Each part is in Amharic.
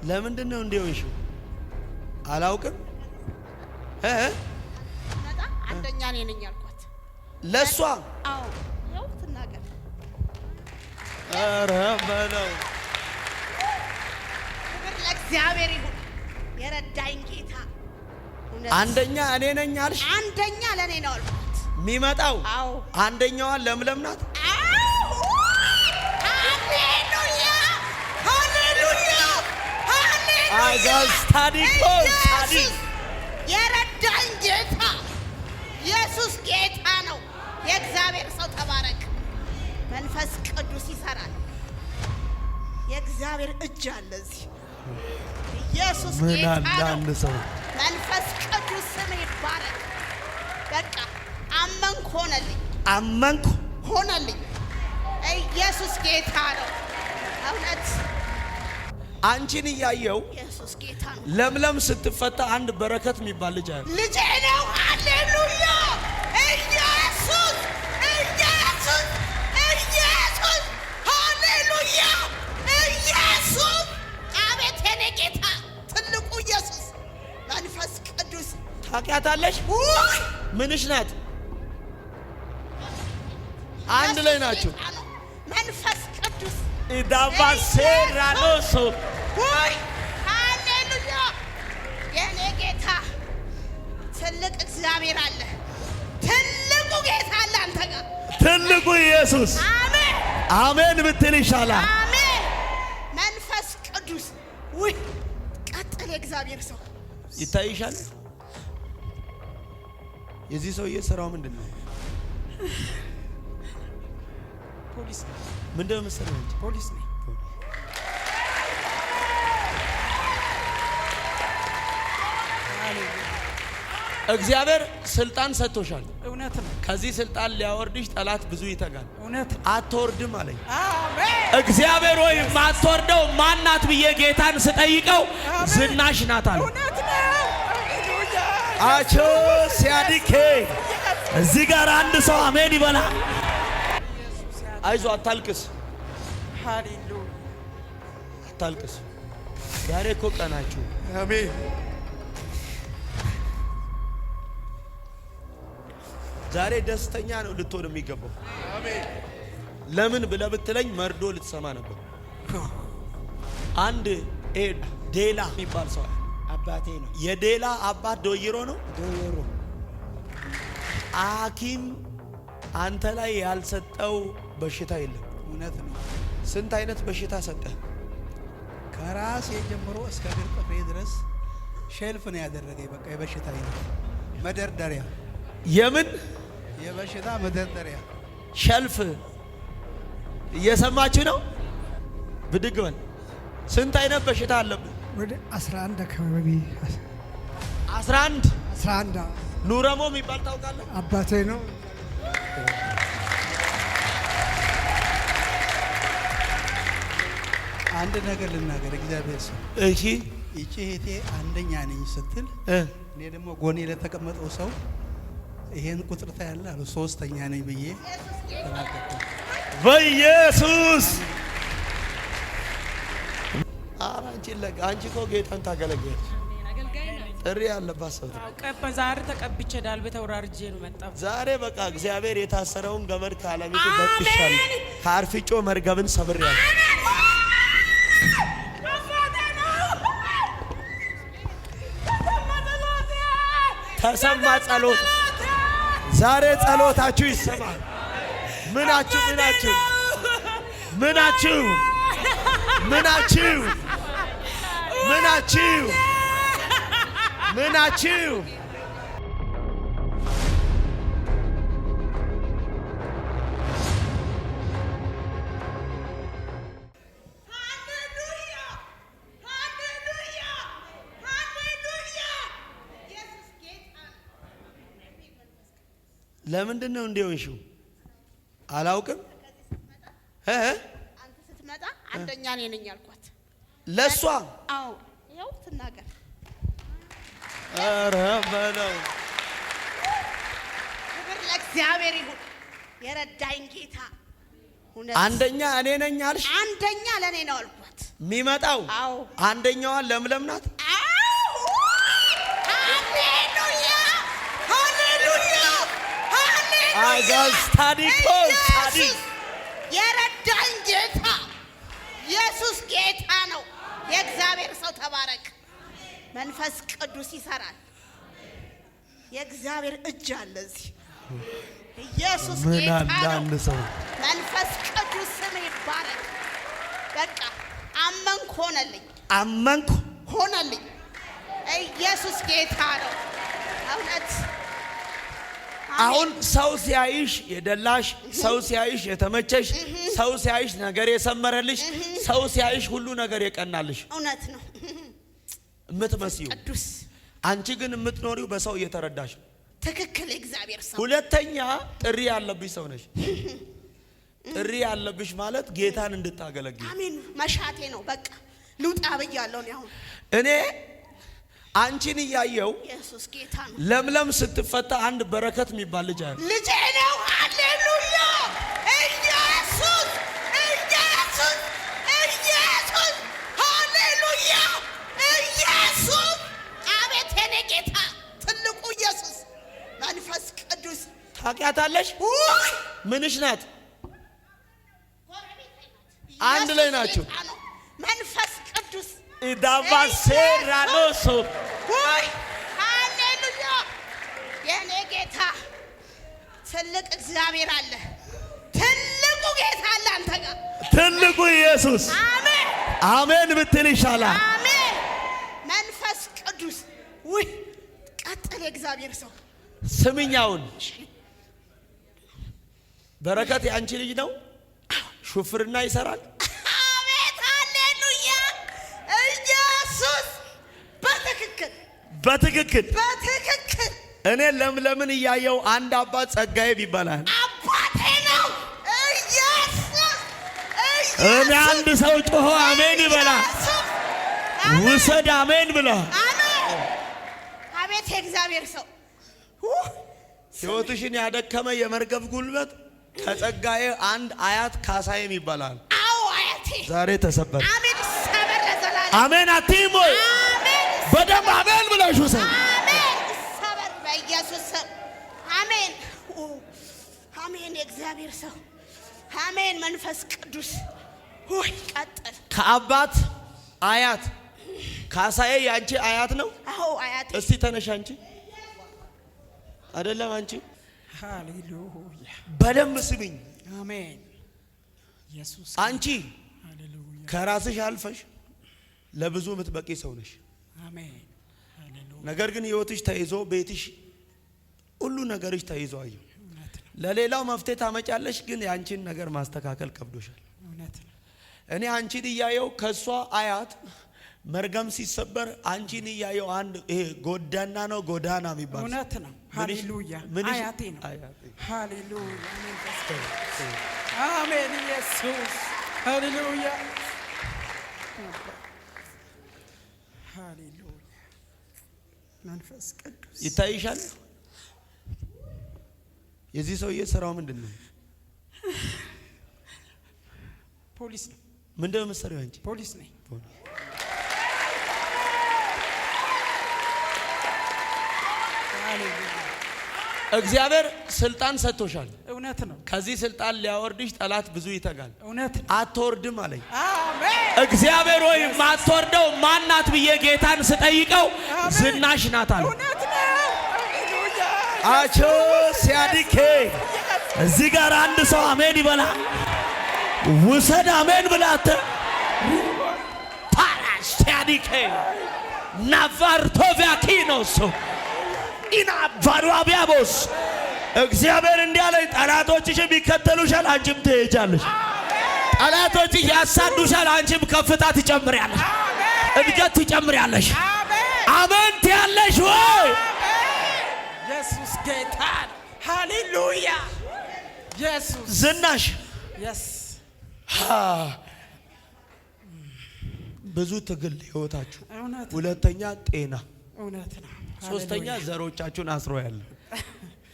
ለምንድነው እንዴው እሺ አላውቅም ነጣ አንደኛ ነኝ ያልኳት ለሷ አዎ ያው ተናገር ኧረ በለው ክብር ለእግዚአብሔር ይሁን የረዳኝ ጌታ አንደኛ እኔ ነኝ አልሽ አንደኛ ለኔ ነው አልኳት የሚመጣው አዎ አንደኛዋ ለምለም ናት ኢየሱስ የረዳኝ ጌታ ኢየሱስ ጌታ ነው። የእግዚአብሔር ሰው ተባረክ። መንፈስ ቅዱስ ይሰራል። የእግዚአብሔር እጅ አለ እዚህ። ኢየሱስ ጌታ ነው። መንፈስ ቅዱስ ስም ይባረክ። በቃ አመንኩ ሆነልኝ። ኢየሱስ ጌታ ነው። እውነት አንቺን እያየው ኢየሱስ ጌታ ነው። ለምለም ስትፈታ አንድ በረከት የሚባል ልጅ አለ። ልጄ ነው። ሃሌሉያ! ኢየሱስ ሃሌሉያ! ኢየሱስ አቤት የኔ ጌታ ትልቁ ኢየሱስ መንፈስ ቅዱስ ታውቂያታለሽ? ምንሽ ናት? አንድ ላይ ናችሁ። መንፈስ ቅዱስ ኢዳባሴራኖሶ ወይ ሃሌሉያ! የኔ ጌታ ትልቅ እግዚአብሔር አለ። ትልቁ ጌታ አለ አንተ ጋር። ትልቁ ኢየሱስ አሜን አሜን ብትል ይሻላል። አሜን መንፈስ ቅዱስ ወይ ቀጥል። የእግዚአብሔር ሰው ይታይሻል። የዚህ ሰውዬ ስራው ምንድነው? ፖሊስ ምንድነው መሰለኝ? ፖሊስ ነኝ። እግዚአብሔር ስልጣን ሰጥቶሻል። እውነት ነው። ከዚህ ስልጣን ሊያወርድሽ ጠላት ብዙ ይተጋል። እውነት አትወርድም አለኝ። አሜን። እግዚአብሔር ወይ ማትወርደው ማናት ብዬ ጌታን ስጠይቀው ዝናሽ ናት አለ። እውነት ነው። ሃሌሉያ! አቾ ሲያዲኬ እዚህ ጋር አንድ ሰው አሜን ይበላ። አይዞ አታልቅስ። ሃሌሉያ! አታልቅስ። ዛሬ እኮ ቀናችሁ። አሜን። ዛሬ ደስተኛ ነው ልትሆን የሚገባው። አሜን። ለምን ብለህ ብትለኝ መርዶ ልትሰማ ነበር። አንድ ዴላ የሚባል ሰው አባቴ ነው። የዴላ አባት ዶይሮ ነው። ዶየሮ ሐኪም አንተ ላይ ያልሰጠው በሽታ የለም። እውነት ነው። ስንት አይነት በሽታ ሰጠ? ከራሴ ጀምሮ እስከ እግር ጥፍሬ ድረስ ሼልፍ ነው ያደረገኝ። በቃ የበሽታ አይነት መደርደሪያ። የምን የበሽታ መደርደሪያ ሸልፍ። እየሰማችሁ ነው? ብድግ በል። ስንት አይነት በሽታ አለብህ? ወደ 11 አካባቢ 11 ኑረሞ የሚባል ታውቃለህ? አባቴ ነው። አንድ ነገር ልናገር። እግዚአብሔር ሰው እሺ፣ ይቺ እህቴ አንደኛ ነኝ ስትል እኔ ደግሞ ጎኔ ለተቀመጠው ሰው ይሄን ቁጥር ታያለ አሉ ሶስተኛ ነኝ ብዬ ተናገርኩ። በኢየሱስ አንቺ እኮ ጌታን ታገለግያለሽ። ጥሪ ያለባት ሰው ዛሬ ተቀብቼ ዳልቤ ተወራርጄ ነው መጣሁ። ዛሬ በቃ እግዚአብሔር የታሰረውን ገመድ ከዓለሚቱ በጥሻለሁ። ከአርፍጮ መርገብን ሰብሬያለሁ። ተሰማ ጸሎት። ዛሬ ጸሎታችሁ ይሰማል። ምናችሁ ለምንድነው እንዴው እሺ አላውቅም። አንተ ስትመጣ አንደኛ ነኝ ያልኳት ለሷ አዎ ያው ተናገር። ኧረ በለው ክብር ለእግዚአብሔር ይሁን የረዳኝ ጌታ። አንደኛ እኔ ነኝ አልሽ? አንደኛ ለኔ ነው አልኳት። የሚመጣው አንደኛዋ ለምለም ናት። ሃሌሉያ ሃሌሉያ ሃሌሉያ አጋስታዲኮስ የረዳኝ ጌታ ኢየሱስ ጌታ ነው። የእግዚአብሔር ሰው ተባረክ። መንፈስ ቅዱስ ይሰራል። የእግዚአብሔር እጅ አለ እዚህ። ኢየሱስ ጌታ ነው። መንፈስ ቅዱስ ስም ይባረክ። በቃ አመንኩ፣ ሆነልኝ። አመንኩ፣ ሆነልኝ። ኢየሱስ ጌታ ነው። እውነት አሁን ሰው ሲያይሽ የደላሽ፣ ሰው ሲያይሽ የተመቸሽ፣ ሰው ሲያይሽ ነገር የሰመረልሽ፣ ሰው ሲያይሽ ሁሉ ነገር የቀናልሽ እውነት ነው የምትመስዪው። ቅዱስ አንቺ ግን የምትኖሪው በሰው እየተረዳሽ። ትክክል። እግዚአብሔር ሰው። ሁለተኛ ጥሪ ያለብሽ ሰው ነሽ። ጥሪ ያለብሽ ማለት ጌታን እንድታገለግል። አሜን። መሻቴ ነው። በቃ ልውጣ ብያለሁ ነው። አሁን እኔ አንቺን እያየው ኢየሱስ ጌታ ነው። ለምለም ስትፈታ አንድ በረከት የሚባል ልጅ አለ። ልጄ ነው። ሃሌሉያ ኢየሱስ ኢየሱስ ኢየሱስ ሃሌሉያ ኢየሱስ። አቤት የኔ ጌታ ትልቁ ኢየሱስ መንፈስ ቅዱስ። ታውቂያታለሽ? ምንሽ ናት? አንድ ላይ ናቸው። መንፈስ ቅዱስ ኢዳባሴራኖሶ ወይ ሃሌሉያ የኔ ጌታ ትልቅ እግዚአብሔር አለ። ትልቁ ጌታ አለ አንተ ጋር። ትልቁ ኢየሱስ። አሜን አሜን ብትል ይሻላል። አሜን። መንፈስ ቅዱስ ወይ ቀጥል። የእግዚአብሔር ሰው ስምኛውን በረከት ያንቺ ልጅ ነው። ሹፍርና ይሰራል። አቤት ሃሌሉያ ኢየሱስ። በትክክል በትክክል በትክክል። እኔ ለምለምን እያየው አንድ አባት ጸጋዬ ይባላል። አባቴ ነው ኢየሱስ። እኔ አንድ ሰው ጮሆ አሜን ይበላል። ውሰድ አሜን ብላ። አሜን። አቤት የእግዚአብሔር ሰው። ሕይወትሽን ያደከመ የመርገብ ጉልበት ከጸጋዬ አንድ አያት ካሳዬም ይባላል። አዎ አያቴ ዛሬ ተሰበረ። አሜን። ሰበር ለዘላለም አሜን። አትይም ወይ? አሜን። በደንብ አሜን ብለሽ ውሰድ። አሜን። ሰበር በኢየሱስ ስም አሜን። አሜን። የእግዚአብሔር ሰው አሜን። መንፈስ ቅዱስ ሆይ ቀጥል። ከአባት አያት ካሳዬ ያንቺ አያት ነው። አዎ አያቴ። እስቲ ተነሽ አንቺ አይደለም አንቺ። ሃሌሉያ በደንብ ስሚኝ። አሜን። ኢየሱስ አንቺ ሃሌሉያ ከራስሽ አልፈሽ ለብዙ የምትበቂ ሰው ነሽ። አሜን። ሃሌሉያ ነገር ግን ሕይወትሽ ተይዞ ቤትሽ ሁሉ ነገርሽ ተይዞ አየሁ። እውነት ነው። ለሌላው መፍትሄ ታመጫለሽ፣ ግን ያንቺን ነገር ማስተካከል ከብዶሻል። እውነት ነው። እኔ አንቺን እያየው ከሷ አያት መርገም ሲሰበር አንቺን እያየው አንድ ይሄ ጎዳና ነው ጎዳና የሚባል እውነት ነው። ሃሌሉያ አያቴ ነው። ሃሌሉያ አሜን። ኢየሱስ ሃሌሉያ ሃሌሉያ። መንፈስ ቅዱስ ይታይሻል። የዚህ ሰውዬ ስራው ምንድን ነው? ፖሊስ ነው። ምንድን ነው የምትሰሪው አንቺ? ፖሊስ ነኝ። እግዚአብሔር ስልጣን ሰጥቶሻል። እውነት ነው። ከዚህ ስልጣን ሊያወርድሽ ጠላት ብዙ ይተጋል። እውነት ነው። አትወርድም አለኝ። አሜን። እግዚአብሔር ወይ ማትወርደው ማናት ብዬ ጌታን ስጠይቀው ዝናሽ ናት አለ። እውነት ነው። ሃሌሉያ አቾ ሲያዲኬ እዚህ ጋር አንድ ሰው አሜን ይበላ። ውሰድ አሜን ብላተ ፓራሽ ሲያዲኬ ናቫርቶቪያኪኖስ ኢና ቫሩአቢያቦስ እግዚአብሔር እንዲህ አለኝ፣ ጠላቶችሽ ቢከተሉሻል፣ አንቺም ትሄጃለሽ። ጠላቶችሽ ያሳዱሻል፣ አንቺም ከፍታ ትጨምሪያለሽ፣ እድገት ትጨምሪያለሽ። አሜን ትያለሽ ወይ? ኢየሱስ ጌታ ሃሌሉያ። ኢየሱስ ዝናሽ የስ ብዙ ትግል ህይወታችሁ። እውነት ሁለተኛ ጤና፣ እውነት ነው። ሶስተኛ ዘሮቻችሁን አስሮ ያለ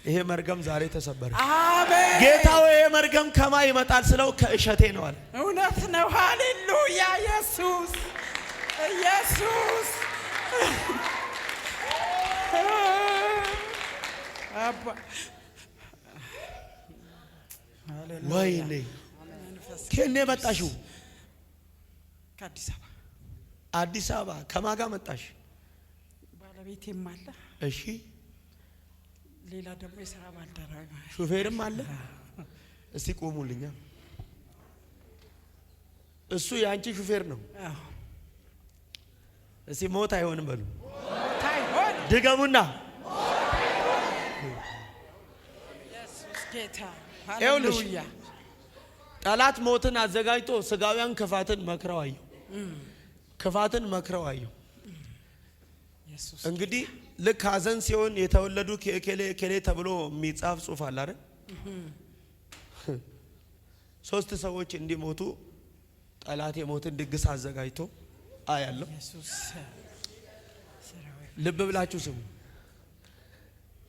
ይሄ መርገም ዛሬ ተሰበረ። አሜን። ጌታው ይሄ መርገም ከማ ይመጣል ስለው ከእሸቴ ነው አለ። እውነት ነው። ሃሌሉያ ኢየሱስ ኢየሱስ አባ ወይኔ ከኔ መጣሽው? ከአዲስ አበባ። አዲስ አበባ ከማጋ መጣሽ? ባለቤቴም አለ። እሺ ሌላ ደግሞ የሥራ ባልደረባ ሹፌርም አለ። እስቲ ቆሙልኛ። እሱ ያንቺ ሹፌር ነው? አዎ። እስቲ ሞት አይሆንም በሉ። ታይሆን ድገሙና ኢየሱስ ጌታ ይኸውልሽ፣ ሃሌሉያ። ጠላት ሞትን አዘጋጅቶ ስጋውያን ክፋትን መክረው አየሁ። ክፋትን መክረው አየሁ። ኢየሱስ እንግዲህ ልክ ሐዘን ሲሆን የተወለዱ ከሌ ተብሎ የሚጻፍ ጽሑፍ አለ አይደል? 3 ሰዎች እንዲሞቱ ጠላት የሞትን ድግስ አዘጋጅቶ አያለሁ። ኢየሱስ ልብ ብላችሁ ስሙ።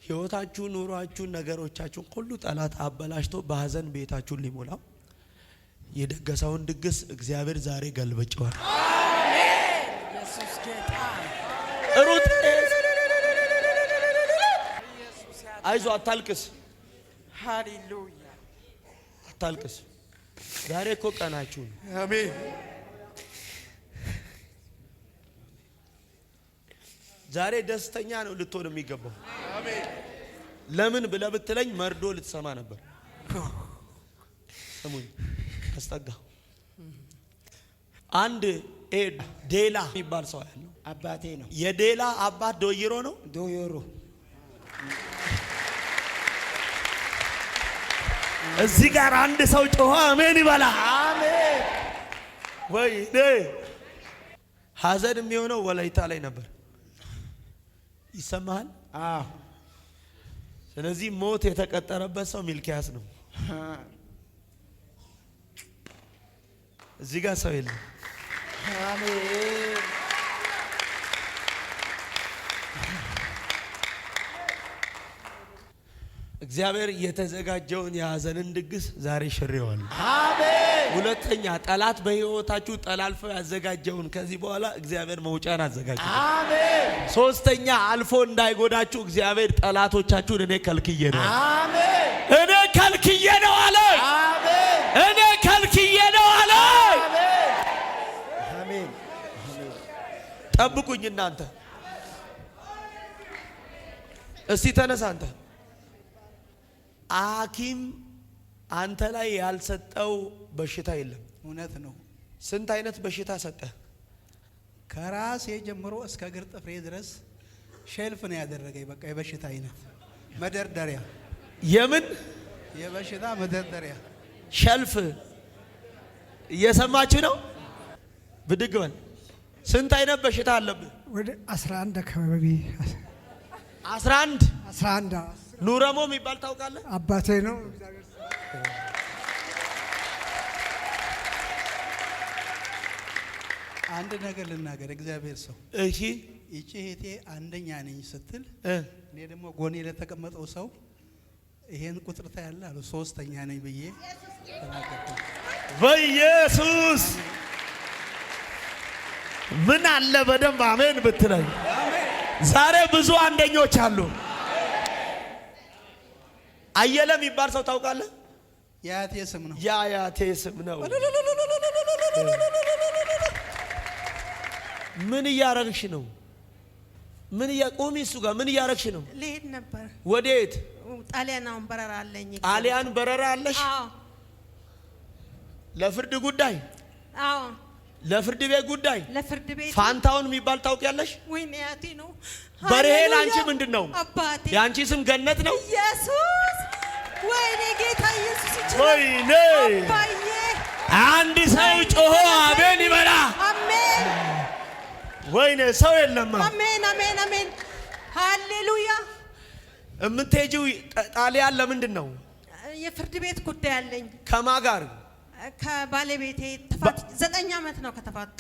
ሕይወታችሁ፣ ኑሯችሁን፣ ነገሮቻችሁን ሁሉ ጠላት አበላሽቶ በሐዘን ቤታችሁን ሊሞላው የደገሰውን ድግስ እግዚአብሔር ዛሬ ገልብጨዋል። አሜን። ኢየሱስ ጌታ ሩጥ አይዞ፣ አታልቅስ፣ ሃሌሉያ አታልቅስ። ዛሬ እኮ ቀናችሁ ነው። አሜን። ዛሬ ደስተኛ ነው ልትሆን የሚገባው። ለምን ብለህ ብትለኝ መርዶ ልትሰማ ነበር። ስሙኝ፣ አስጠጋ። አንድ ዴላ የሚባል ሰው ያለው አባቴ ነው። የዴላ አባት ዶይሮ ነው። ዶዮሮ እዚህ ጋር አንድ ሰው ጮኸ አሜን ይበላ። አሜን። ወይ ሐዘን የሚሆነው ወላይታ ላይ ነበር። ይሰማሃል? አዎ። ስለዚህ ሞት የተቀጠረበት ሰው ሚልኪያስ ነው። እዚህ ጋር ሰው የለም። አሜን። እግዚአብሔር የተዘጋጀውን የሐዘንን ድግስ ዛሬ ሽሬዋል። አሜን። ሁለተኛ ጠላት በሕይወታችሁ ጠላልፎ ያዘጋጀውን ከዚህ በኋላ እግዚአብሔር መውጫን አዘጋጀ። አሜን። ሶስተኛ አልፎ እንዳይጎዳችሁ እግዚአብሔር ጠላቶቻችሁን እኔ ከልክዬ ነው። አሜን። እኔ ከልክዬ ነው አለ። አሜን። እኔ ከልክዬ ነው አለ። አሜን። ጠብቁኝ እናንተ። እስቲ ተነሳ አንተ። ሐኪም አንተ ላይ ያልሰጠው በሽታ የለም። እውነት ነው። ስንት አይነት በሽታ ሰጠ? ከራሴ ጀምሮ እስከ እግር ጥፍሬ ድረስ ሼልፍ ነው ያደረገኝ። በቃ የበሽታ አይነት መደርደሪያ። የምን የበሽታ መደርደሪያ ሸልፍ። እየሰማችሁ ነው? ብድግ በል። ስንት አይነት በሽታ አለብህ? ወደ 11 አካባቢ 11 ኑረሞ የሚባል ታውቃለህ? አባቴ ነው። አንድ ነገር ልናገር። እግዚአብሔር ሰው እሺ፣ ይቺ እህቴ አንደኛ ነኝ ስትል እኔ ደግሞ ጎኔ ለተቀመጠው ሰው ይሄን ቁጥር ታያለ አሉ። 3ኛ ነኝ ብዬ ተናገርኩ። በኢየሱስ ምን አለ በደንብ አሜን ብትለኝ። ዛሬ ብዙ አንደኞች አሉ። አየለ የሚባል ሰው ታውቃለህ? የአያቴ ስም ነው። የአያቴ ስም ነው። ምን እያረግሽ ነው? ምን ቁሚ፣ እሱ ጋር ምን እያረግሽ ነው? ልሄድ ነበር። ወዴት? ጣሊያን አሁን በረራ አለኝ። ጣሊያን በረራ አለሽ? አዎ። ለፍርድ ጉዳይ? አዎ። ለፍርድ ቤት ጉዳይ? ለፍርድ ቤት። ፋንታውን የሚባል ታውቂያለሽ? ወይኔ አያቴ ነው። በርሄ ላንቺ ምንድን ነው? አባቴ። የአንቺ ስም ገነት ነው? ኢየሱስ። ወይኔ ጌታ ኢየሱስ ይችላል። ወይኔ አባዬ። አንድ ሰው ጮሆ አሜን ይበላ። አሜን። ወይኔ ሰው የለም። አሜን አሜን አሜን። ሃሌሉያ። የምትሄጂው ጣሊያን ለምንድን ነው? የፍርድ ቤት ጉዳይ አለኝ። ከማን ጋር? ከባለቤቴ 9 ዓመት ነው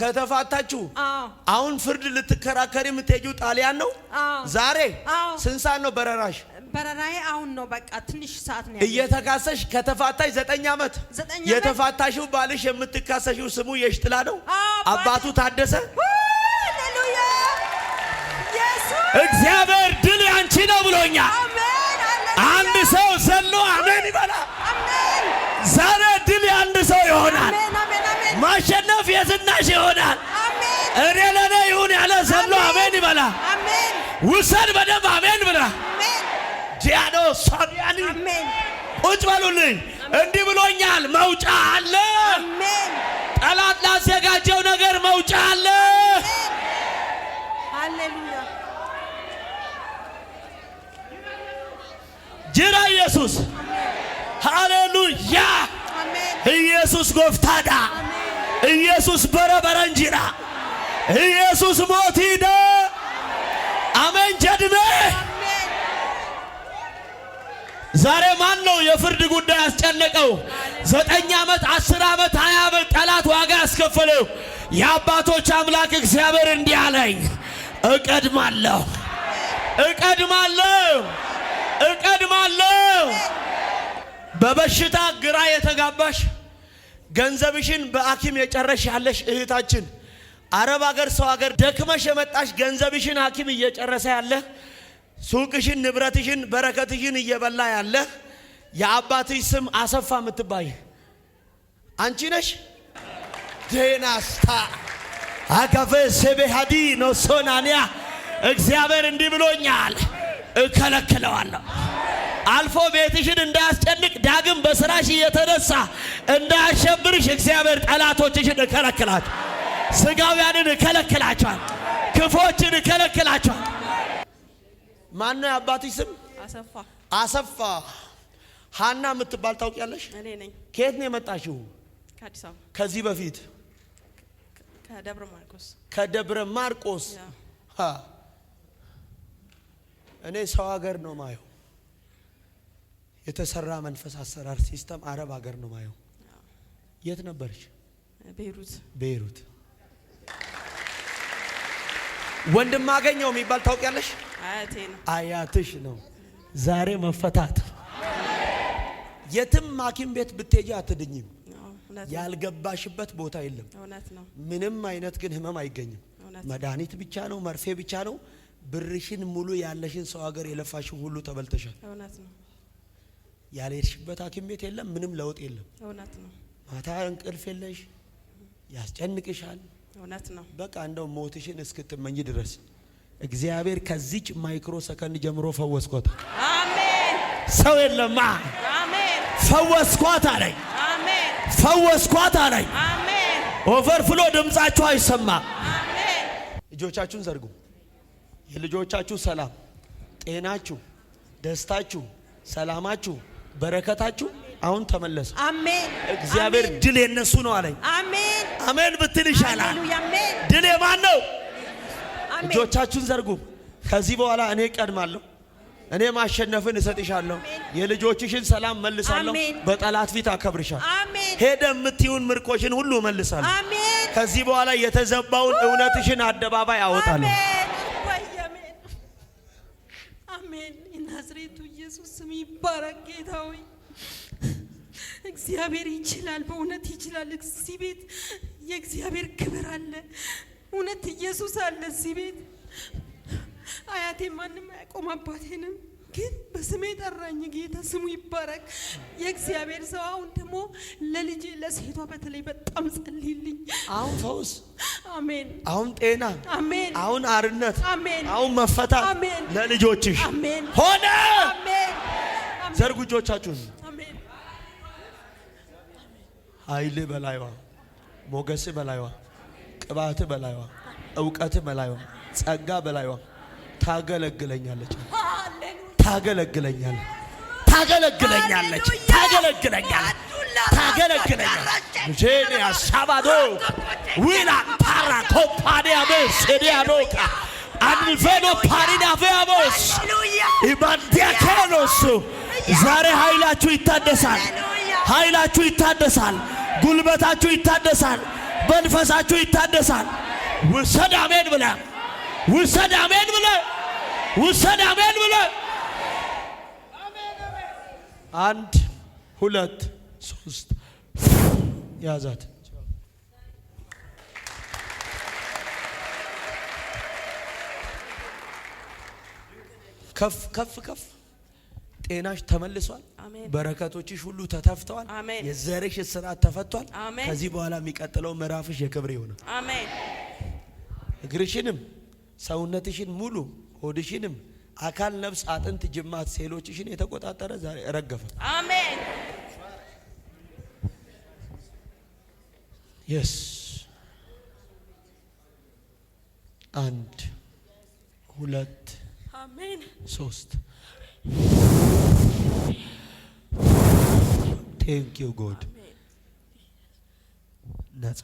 ከተፋታችሁ። አዎ። አሁን ፍርድ ልትከራከሪ የምትሄጂው ጣሊያን ነው? አዎ። ዛሬ? አዎ። ስንት ሰዓት ነው በረራሽ? በረራዬ አሁን ነው። በቃ ትንሽ ሰዓት ነው እየተካሰሽ ከተፋታሽ 9 ዓመት የተፋታሽው ባልሽ የምትካሰሽው ስሙ የሽጥላ ነው። አባቱ ታደሰ። ሃሌሉያ ኢየሱስ እግዚአብሔር ድል ያንቺ ነው ብሎኛል። አሜን። አንድ ሰው ዘሎ አሜን ይበላ። አሜን። ዛሬ ድል ያንድ ሰው ይሆናል። አሜን አሜን አሜን። ማሸነፍ የዝናሽ ይሆናል። አሜን። እኔ ለኔ ይሁን ያለ ዘሎ አሜን ይበላ። አሜን። ውሰድ በደም አሜን ብላ። አሜን። ጂያኖ ሳቢያኒ አሜን። ቁጭ በሉልኝ። እንዲህ ብሎኛል፣ መውጫ አለ። አሜን። ጠላት ላዘጋጀው ነገር መውጫ አለ። ሃሌሉያ ጅራ ኢየሱስ ሃሌሉያ። አሜን። ኢየሱስ ጎፍታዳ፣ ኢየሱስ በረበረንጂራ፣ ኢየሱስ ሞቲደ አሜን ጀድሜ። ዛሬ ማን ነው የፍርድ ጉዳይ ያስጨነቀው? 9 ዓመት 10 ዓመት 20 ዓመት ጠላት ዋጋ ያስከፈለው የአባቶች አምላክ እግዚአብሔር እንዲህ አለኝ፣ እቀድማለሁ እቀድማለሁ እቀድማለሁ። በበሽታ ግራ የተጋባሽ ገንዘብሽን በሐኪም የጨረሽ ያለሽ እህታችን፣ አረብ ሀገር ሰው ሀገር ደክመሽ የመጣሽ ገንዘብሽን ሐኪም እየጨረሰ ያለ፣ ሱቅሽን ንብረትሽን በረከትሽን እየበላ ያለ የአባትሽ ስም አሰፋ የምትባይ አንቺ ነሽ። ዴናስታ አጋፌ ሰቤሃዲ ነው ሶናንያ። እግዚአብሔር እንዲህ ብሎኛል፣ እከለክለዋለሁ። አልፎ ቤትሽን እንዳያስጨንቅ ዳግም በስራሽ እየተነሳ እንዳያሸብርሽ እግዚአብሔር ጠላቶችሽን እከለክላቸው። ስጋውያንን እከለክላቸዋል። ክፎችን እከለክላቸዋል። ማን ነው የአባትሽ ስም? አሰፋ። አሰፋ። ሃና የምትባል ታውቂያለሽ? እኔ ነኝ። ከየት ነው የመጣሽው? ከአዲስ አበባ። ከዚህ በፊት ከደብረ ማርቆስ። ከደብረ ማርቆስ። እኔ ሰው ሀገር ነው ማየው። የተሰራ መንፈስ አሰራር ሲስተም አረብ ሀገር ነው ማየው። የት ነበርሽ? ቤይሩት። ቤይሩት። ወንድም አገኘው የሚባል ታውቂያለሽ? አያቴ ነው። አያትሽ ነው። ዛሬ መፈታት። የትም ሐኪም ቤት ብትሄጂ አትድኝም። ያልገባሽበት ቦታ የለም። እውነት ነው። ምንም አይነት ግን ህመም አይገኝም። መድኃኒት ብቻ ነው፣ መርፌ ብቻ ነው። ብርሽን ሙሉ ያለሽን ሰው ሀገር የለፋሽን ሁሉ ተበልተሻል። እውነት ነው። ያልሄድሽበት ሐኪም ቤት የለም። ምንም ለውጥ የለም። እውነት ነው። ማታ እንቅልፍ የለሽ፣ ያስጨንቅሻል። እውነት ነው። በቃ እንደው ሞትሽን እስክትመኝ ድረስ እግዚአብሔር ከዚች ማይክሮ ሰከንድ ጀምሮ ፈወስኳት። አሜን። ሰው የለማ። አሜን። ፈወስኳት አለኝ። አሜን። ፈወስኳት አለኝ። አሜን። ኦቨርፍሎ ድምጻችሁ አይሰማ። አሜን። እጆቻችሁን ዘርጉ። የልጆቻችሁ ሰላም፣ ጤናችሁ፣ ደስታችሁ፣ ሰላማችሁ፣ በረከታችሁ አሁን ተመለሰ። አሜን። እግዚአብሔር ድል የነሱ ነው አለኝ። አሜን። አሜን ብትል ይሻላል። ሃሌሉያ። አሜን። ድል የማን ነው? አሜን። እጆቻችሁን ዘርጉ። ከዚህ በኋላ እኔ ቀድማለሁ። እኔ ማሸነፍን እሰጥሻለሁ። የልጆችሽን ሰላም መልሳለሁ። አሜን። በጠላት ፊት አከብርሻለሁ። አሜን። ሄደ የምትይውን ምርኮሽን ሁሉ መልሳለሁ። አሜን። ከዚህ በኋላ የተዘባውን እውነትሽን አደባባይ አወጣለሁ። አሜን። አሜን። የናዝሬቱ ኢየሱስ ስም ይባረክ። ጌታ ሆይ እግዚአብሔር ይችላል፣ በእውነት ይችላል። እዚህ ቤት የእግዚአብሔር ክብር አለ። እውነት ኢየሱስ አለ እዚህ ቤት። አያቴ ማንም አያውቀውም፣ አባቴንም ግን በስሜ ጠራኝ። ጌታ ስሙ ይባረክ። የእግዚአብሔር ሰው አሁን ደግሞ ለልጄ ለሴቷ በተለይ በጣም ጸልይልኝ። አሁን ፈውስ፣ አሜን። አሁን ጤና፣ አሜን። አሁን አርነት፣ አሜን። አሁን መፈታት አሜን። ለልጆችሽ አሜን። ሆነ። አሜን። ዘርጉ እጆቻችሁን። አሜን። ኃይል በላይዋ፣ ሞገስ በላይዋ፣ ቅባት በላይዋ፣ እውቀት በላይዋ፣ ጸጋ በላይዋ ታገለግለኛለች። ታገለግለኛለች። ታገለግለኛለች። ታገለግለኛለች። ታገለግለኛለች። ጄኔ አሳባዶ ዊላ ፓራ ኮፓዲያ በስ ኤዲያኖካ አንልፌኖ ፓሪና ፌያቦስ ኢማንዲያ ከኖስ ዛሬ ኃይላችሁ ይታደሳል። ኃይላችሁ ይታደሳል። ጉልበታችሁ ይታደሳል። መንፈሳችሁ ይታደሳል። ውሰድ አሜን ብለ ውሰድ አሜን ብለ ውሰድ አሜን ብለ 1 2 3 ያዛት። ከፍ ከፍ ከፍ። ጤናሽ ተመልሷል። በረከቶችሽ ሁሉ ተተፍተዋል። የዘርሽ እስራት ተፈቷል። ከዚህ በኋላ የሚቀጥለው ምዕራፍሽ የክብር ይሆናል። አሜን። እግርሽንም ሰውነትሽን ሙሉ ሆድሽንም አካል ነፍስ አጥንት ጅማት ሴሎችሽን የተቆጣጠረ ዛሬ ረገፈ። አሜን። yes 1 2 አሜን 3 thank you God ነጻ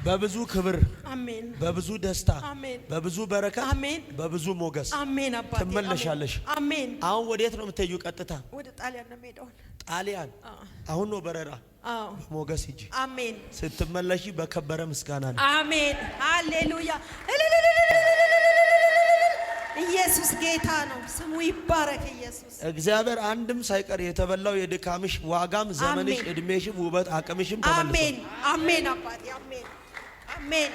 በብዙ ክብር አሜን፣ በብዙ ደስታ አሜን፣ በብዙ በረከት አሜን፣ በብዙ ሞገስ አሜን። አባቴ ትመለሻለሽ። አሜን። አሁን ወዴት ነው የምትሄጂው? ቀጥታ ወደ ጣሊያን ነው የምሄደው። ጣሊያን? አሁን ነው በረራ? አዎ። ሞገስ ሂጂ። አሜን። ስትመለሺ በከበረ ምስጋና ነው። አሜን። ሃሌሉያ። ኢየሱስ ጌታ ነው። ስሙ ይባረክ። ኢየሱስ እግዚአብሔር አንድም ሳይቀር የተበላው የድካምሽ ዋጋም ዘመንሽ እድሜሽም ውበት አቅምሽም ተመልሷል። አሜን። አሜን አባቴ አሜን። አሜን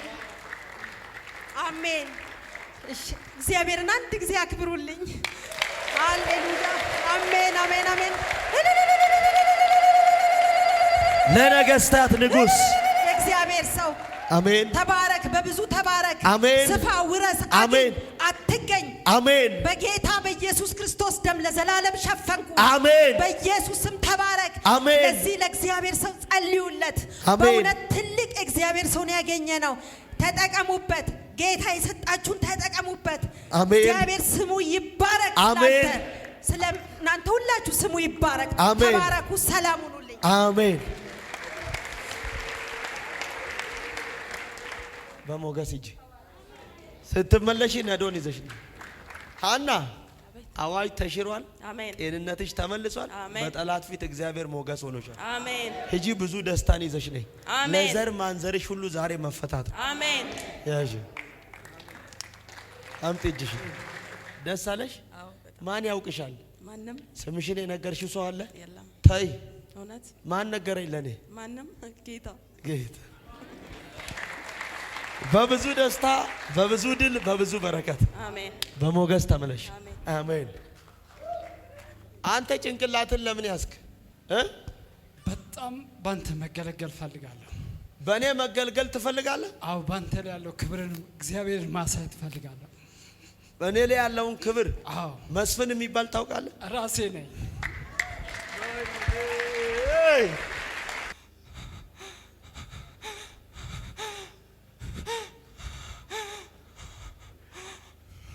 አሜን። እሺ እግዚአብሔርን አንድ ጊዜ አክብሩልኝ። ሃሌሉያ። አሜን አሜን አሜን። ለነገስታት ንጉስ የእግዚአብሔር ሰው አሜን። ተባረክ፣ በብዙ ተባረክ። አሜን። ስፋ፣ ውረስ፣ አሜን። አትገኝ። አሜን። በጌታ በኢየሱስ ክርስቶስ ደም ለዘላለም ሸፈንኩ። አሜን። በኢየሱስ ስም ተባረክ። አሜን። ለዚህ ለእግዚአብሔር ሰው ጸልዩለት። በእውነት ትልቅ እግዚአብሔር ሰው ነው ያገኘ ነው። ተጠቀሙበት። ጌታ የሰጣችሁን ተጠቀሙበት። አሜን። እግዚአብሔር ስሙ ይባረክ። አሜን። ስለናንተ ሁላችሁ ስሙ ይባረክ። ተባረኩ። ሰላም ሁኑልኝ። አሜን። በሞገስ ሂጂ። ስትመለሺ ነዶን ይዘሽ ሃና አዋጅ ተሽሯል። ጤንነትሽ ተመልሷል። በጠላት ፊት እግዚአብሔር ሞገስ ሆኖሻል። አሜን። ሂጂ ብዙ ደስታን ይዘሽ ነይ። ለዘር ማንዘርሽ ሁሉ ዛሬ መፈታት። አሜን። ያጂ አምጪ እጅሽ። ደስ አለሽ? ማን ያውቅሻል? ማንም። ስምሽን የነገርሽው ሰው አለ? የለም። ተይ። እውነት ማን ነገረኝ? ለኔ ማንም። ጌታ ጌታ በብዙ ደስታ በብዙ ድል በብዙ በረከት አሜን። በሞገስ ተመለሽ። አሜን። አንተ ጭንቅላትን ለምን ያስክ? በጣም ባንተ መገለገል ፈልጋለሁ። በእኔ መገልገል ትፈልጋለህ? አዎ፣ ባንተ ላይ ያለው ክብርን እግዚአብሔርን ማሳየት ፈልጋለሁ። በእኔ ላይ ያለውን ክብር? አዎ። መስፍን የሚባል ታውቃለህ? ራሴ ነኝ።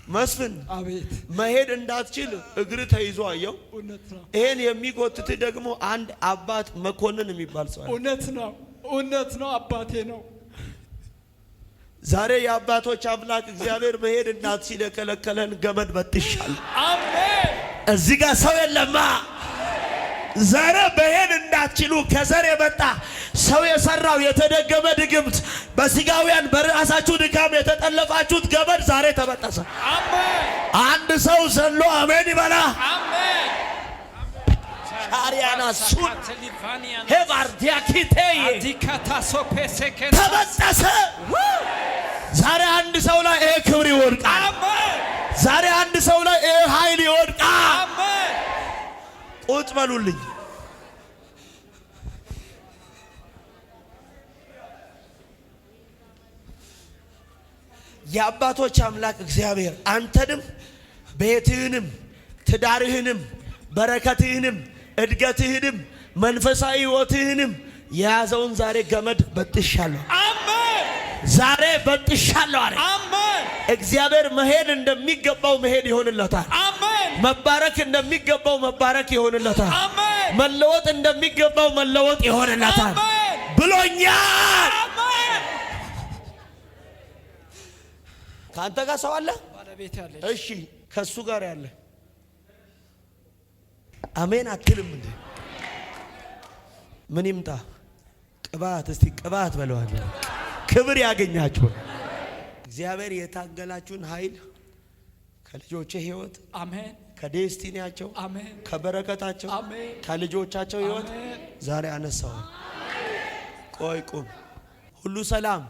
መስፍን አቤት። መሄድ እንዳትችል እግር ተይዞ አየው። እውነት ነው። ይሄን የሚጎትት ደግሞ አንድ አባት መኮንን የሚባል ሰው። እውነት ነው፣ እውነት ነው። አባቴ ነው። ዛሬ የአባቶች አምላክ እግዚአብሔር መሄድ እንዳትችል የከለከለን ገመድ በጥሻል። አሜን። እዚህ ጋር ሰው የለማ። ዛሬ መሄድ እንዳትችሉ ከዘር የመጣ ሰው የሰራው የተደገመ ድግምት በስጋውያን በራሳችሁ ድካም የተጠለፋችሁት ገመድ ዛሬ ተበጠሰ። አሜን። አንድ ሰው ዘሎ አሜን ይበላ። አሜን። ሻሪያና ሱት ሄቫርዲያኪቴይ ተበጠሰ። ዛሬ አንድ ሰው ላይ ይሄ ክብር ይወድቃል። አሜን። ዛሬ አንድ ሰው ላይ ይሄ ኃይል ይወድቃል። አሜን። ቁጭ በሉልኝ። የአባቶች አምላክ እግዚአብሔር አንተንም ቤትህንም ትዳርህንም በረከትህንም እድገትህንም መንፈሳዊ ሕይወትህንም የያዘውን ዛሬ ገመድ በጥሻለሁ። አሜን። ዛሬ በጥሻለሁ አለ። አሜን። እግዚአብሔር መሄድ እንደሚገባው መሄድ ይሆንለታል። አሜን። መባረክ እንደሚገባው መባረክ ይሆንለታል። አሜን። መለወጥ እንደሚገባው መለወጥ ይሆንለታል ብሎኛል። አሜን። ካንተ ጋር ሰው አለ? ባለቤት ያለ። እሺ፣ ከሱ ጋር ያለ አሜን አትልም እንዴ? ምን ይምጣ? ቅባት። እስቲ ቅባት በለዋል። ክብር ያገኛችሁ። እግዚአብሔር የታገላችሁን ኃይል ከልጆቼ ህይወት አሜን፣ ከዴስቲኒያቸው አሜን፣ ከበረከታቸው አሜን፣ ከልጆቻቸው ህይወት ዛሬ አነሳው። ቆይ ቁም። ሁሉ ሰላም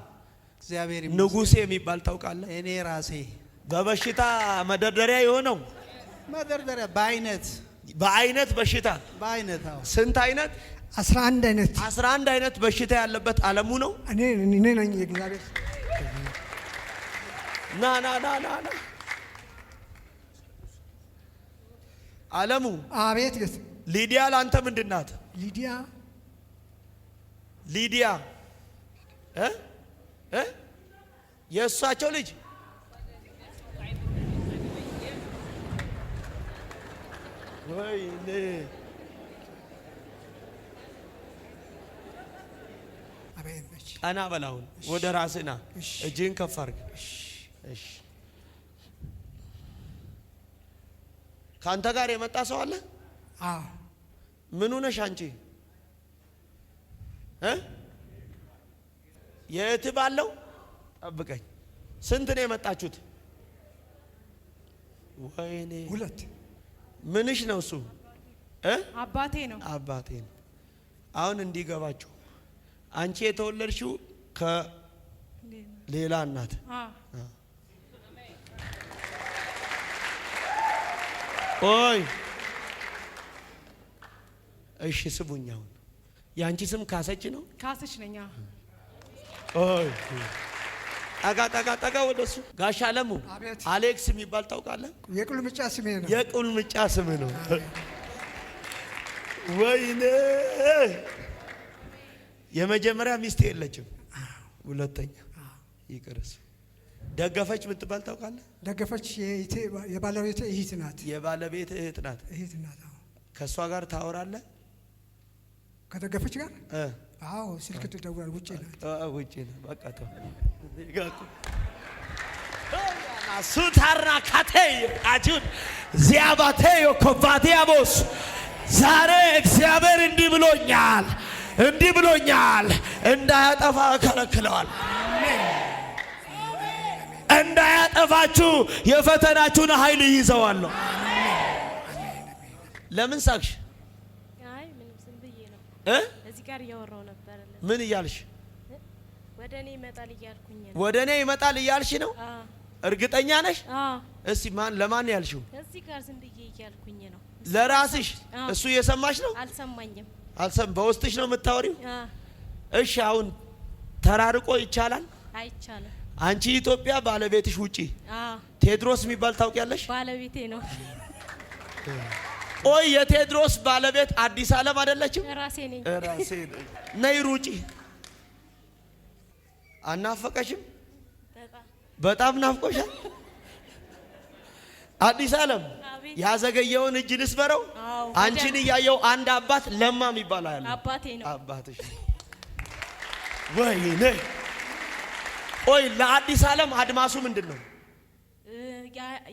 እግዚአብሔር ንጉሴ የሚባል ታውቃለህ? እኔ ራሴ በበሽታ መደርደሪያ የሆነው መደርደሪያ በአይነት በሽታ በአይነት ስንት አይነት? 11 አይነት 11 አይነት በሽታ ያለበት ዓለሙ ነው። እኔ ነኝ የእግዚአብሔር ና ዓለሙ። አቤት ጌታ። ሊዲያ ላንተ ምንድናት? ሊዲያ የእሳቸው ልጅ ወይኔ ቀና በላውን ወደ ራስና እጅህን ከፍ አድርግ። እሺ ካንተ ጋር የመጣ ሰው አለ? አዎ። ምን ሆነሽ አንቺ? የት ባለው ጠብቀኝ። ስንት ነው የመጣችሁት? ወይኔ 2 ምንሽ ነው እሱ? አባቴ ነው። አባቴ ነው። አሁን እንዲገባችሁ አንቺ የተወለድሽው ከሌላ እናት ኦይ እሺ ስሙኝ። አሁን ያንቺ ስም ካሰች ነው? ካሰች ነኝ። ኦይ ጠጋ ወደሱ። ጋሽ አለሙ አሌክስ የሚባል ታውቃለህ? የቁልምጫ ስሜ ነው። የቁልምጫ ስም ነው። ወይኔ የመጀመሪያ ሚስት የለችም። ሁለተኛ ይቅርስ ደገፈች የምትባል ታውቃለህ? ደገፈች የባለቤት እህት ናት። የባለቤት እህት ናት። ከእሷ ጋር ታወራለህ? ከደገፈች ጋር አዎ፣ ስልክ ትደውላለህ። ውጪ ናት። ውጪ ነው። በቃ ተው። ሱታርና ካቴይ አጁን ዚያባቴዮ ኮቫዲያቦስ ዛሬ እግዚአብሔር እንዲህ ብሎኛል፣ እንዳያጠፋ ከለክለዋል። እንዳያጠፋችሁ የፈተናችሁን ኃይል ይዘዋለሁ። ለምን ሳቅሽ? አይ ምንም ዝም ብዬ ነው። እዚህ ጋር እያወራው ነበር። ምን እያልሽ? ወደኔ ይመጣል እያልኩኝ ነው። ወደኔ ይመጣል እያልሽ ነው? እርግጠኛ ነሽ? እስቲ ለማን ያልሽው? እዚህ ጋር ዝም ብዬ እያልኩኝ ነው። ለራስሽ? እሱ እየሰማሽ ነው? አልሰማኝም። በውስጥሽ ነው የምታወሪው? እሺ አሁን ተራርቆ ይቻላል? አይቻልም። አንቺ ኢትዮጵያ፣ ባለቤትሽ ውጪ። ቴድሮስ የሚባል ታውቂያለሽ? ባለቤቴ ነው። ቆይ የቴድሮስ ባለቤት አዲስ ዓለም አይደለችም? ራሴ ነኝ። ነይ ሩጪ። አናፈቀሽም? በጣም ናፍቆሻል። አዲስ ዓለም ያዘገየውን እጅ ልስበረው። አንቺን እያየው አንድ አባት ለማ የሚባል አለ። አባቴ ነው። አባትሽ ወይኔ። ቆይ ለአዲስ ዓለም አድማሱ ምንድን ነው?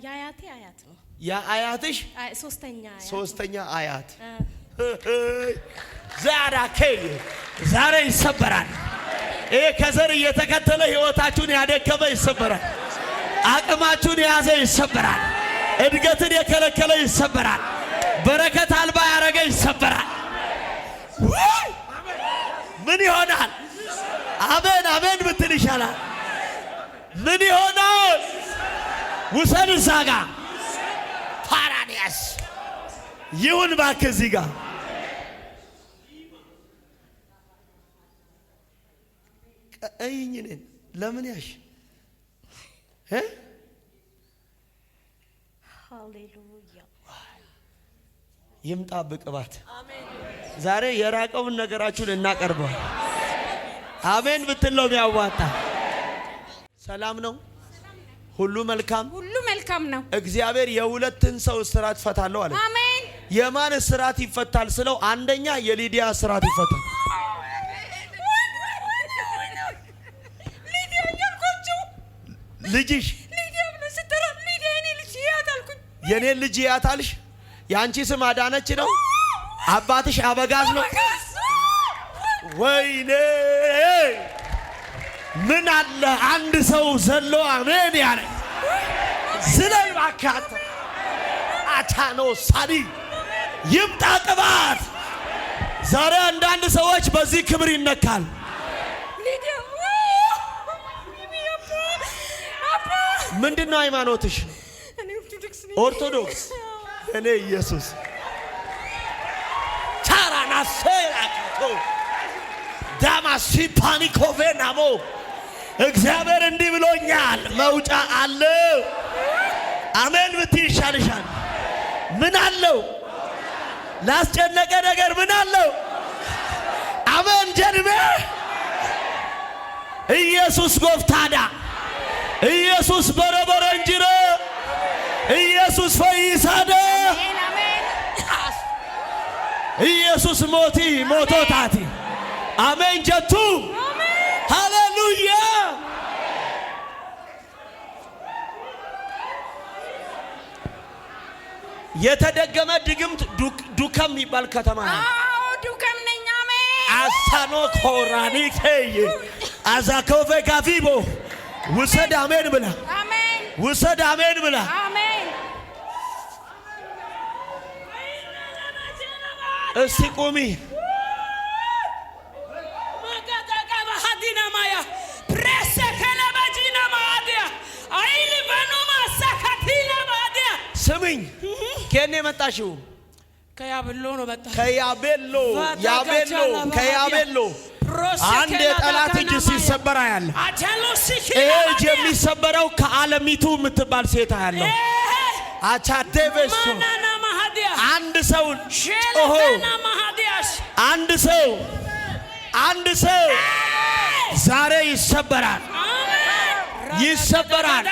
የአያቴ አያት ነው። የአያትሽ ሶስተኛ አያት። ዛሬ ይሰበራል። ይሄ ከዘር እየተከተለ ህይወታችሁን ያደከመ ይሰበራል። አቅማችሁን የያዘ ይሰበራል። እድገትን የከለከለ ይሰበራል። በረከት አልባ ያረገ ይሰበራል። ምን ይሆናል? አሜን ብትል ይሻላል። ምን ይሆናል? ውሰን እዛ ጋ ፓራዲያስ ይሁን እባክህ እዚህ ጋ እይኝኔን ለምን ያሽ ሃሌሉያ ይምጣብ ቅባት። ዛሬ የራቀውን ነገራችሁን እናቀርበው። አሜን ብትለው የሚያዋጣ ሰላም ነው። ሁሉ መልካም ነው። እግዚአብሔር የሁለትን ሰው እስራት ፈታለሁ አለ። አሜን። የማን እስራት ይፈታል ስለው አንደኛ የሊዲያ እስራት ይፈታል። ልጅሽ የኔ ልጅ ያታልሽ። ያንቺ ስም አዳነች ነው። አባትሽ አበጋዝ ነው። ወይኔ ምን አለ አንድ ሰው ዘሎ አሜን ያለ ስለይ ባካታ አታኖ ሳዲ ይምጣ ቅባት። ዛሬ አንዳንድ ሰዎች በዚህ ክብር ይነካል። ምንድነው ሃይማኖትሽ? ኦርቶዶክስ። እኔ ኢየሱስ ታራና ሰራካቶ ዳማሲ ፓኒኮቬናሞ እግዚአብሔር እንዲህ ብሎኛል፣ መውጫ አለው። አሜን ብትይ ይሻልሻል። ምን አለው? ላስጨነቀ ነገር ምን አለው? አሜን ጀድሜ ኢየሱስ ጎፍታዳ ኢየሱስ በረበረ እንጅረ ኢየሱስ ፈይሳደ ኢየሱስ ሞቲ ሞቶታቲ አሜን ጀቱ ሃሌሉያ። የተደገመ ድግምት ዱከም የሚባል ከተማ ነው። ዱከም ነኝ። አሜን አሳኖ ኮራኒ ከይ አዛኮቬ ጋቪቦ ውሰድ አሜን ብላ አሜን ውሰድ አሜን ብላ አሜን። እስቲ ቁሚ። ስሚኝ፣ ከኔ መጣሽው? ከያቤሎ ነው መጣ። ከያቤሎ ከያቤሎ አንድ የጠላት እጅ ሲሰበራ ያለ እጅ የሚሰበረው ከዓለሚቱ የምትባል ሴት ያለው አቻዴቬሶ አንድ ሰው ጮሆ አንድ ሰው ዛሬ ይሰበራል፣ ይሰበራል።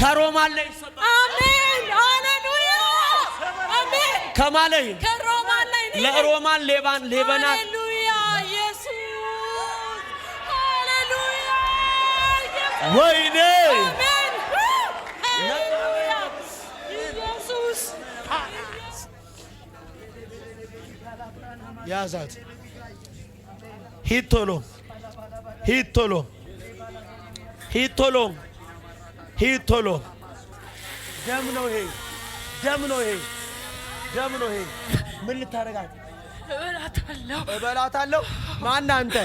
ከሮማን ላይ ይሰበራል። አሜን ሃሌሉያ አሜን። ከማን ላይ? ከሮማን ላይ ለሮማን ሌባናት ሃሌሉያ ኢየሱስ ሃሌሉያ ወይኔ አሜን ሃሌሉያ ኢየሱስ ያዛት። ሂድ ቶሎ ሂድ ቶሎ ሂድ ቶሎ ሂድ ቶሎ። ደም ነው ይሄ፣ ደም ነው ይሄ፣ ደም ነው ይሄ። ምን ልታረጋት? እበላታለሁ። ማነህ አንተ?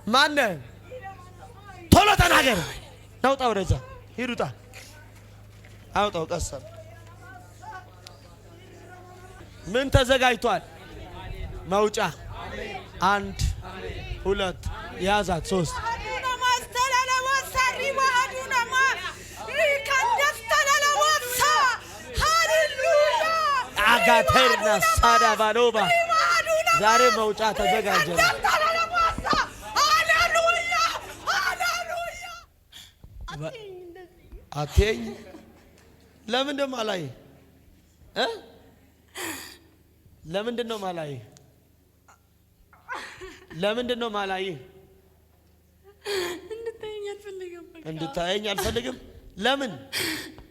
ማነህ? ቶሎ ተናገር። ናውጣ፣ ወደዛ ሂድ፣ ውጣ፣ አውጣው። ቀሰም ምን ተዘጋጅቷል? መውጫ 1 2 ያዛት 3 አጋተርና ሳዳ ባሎባ ዛሬ መውጫ ተዘጋጀ። አትየኝ። ለምንድን ነው ማላይ? ለምንድን ነው ማላይ? ለምንድን ነው ማላይ? እንድታየኝ አልፈልግም። ለምን?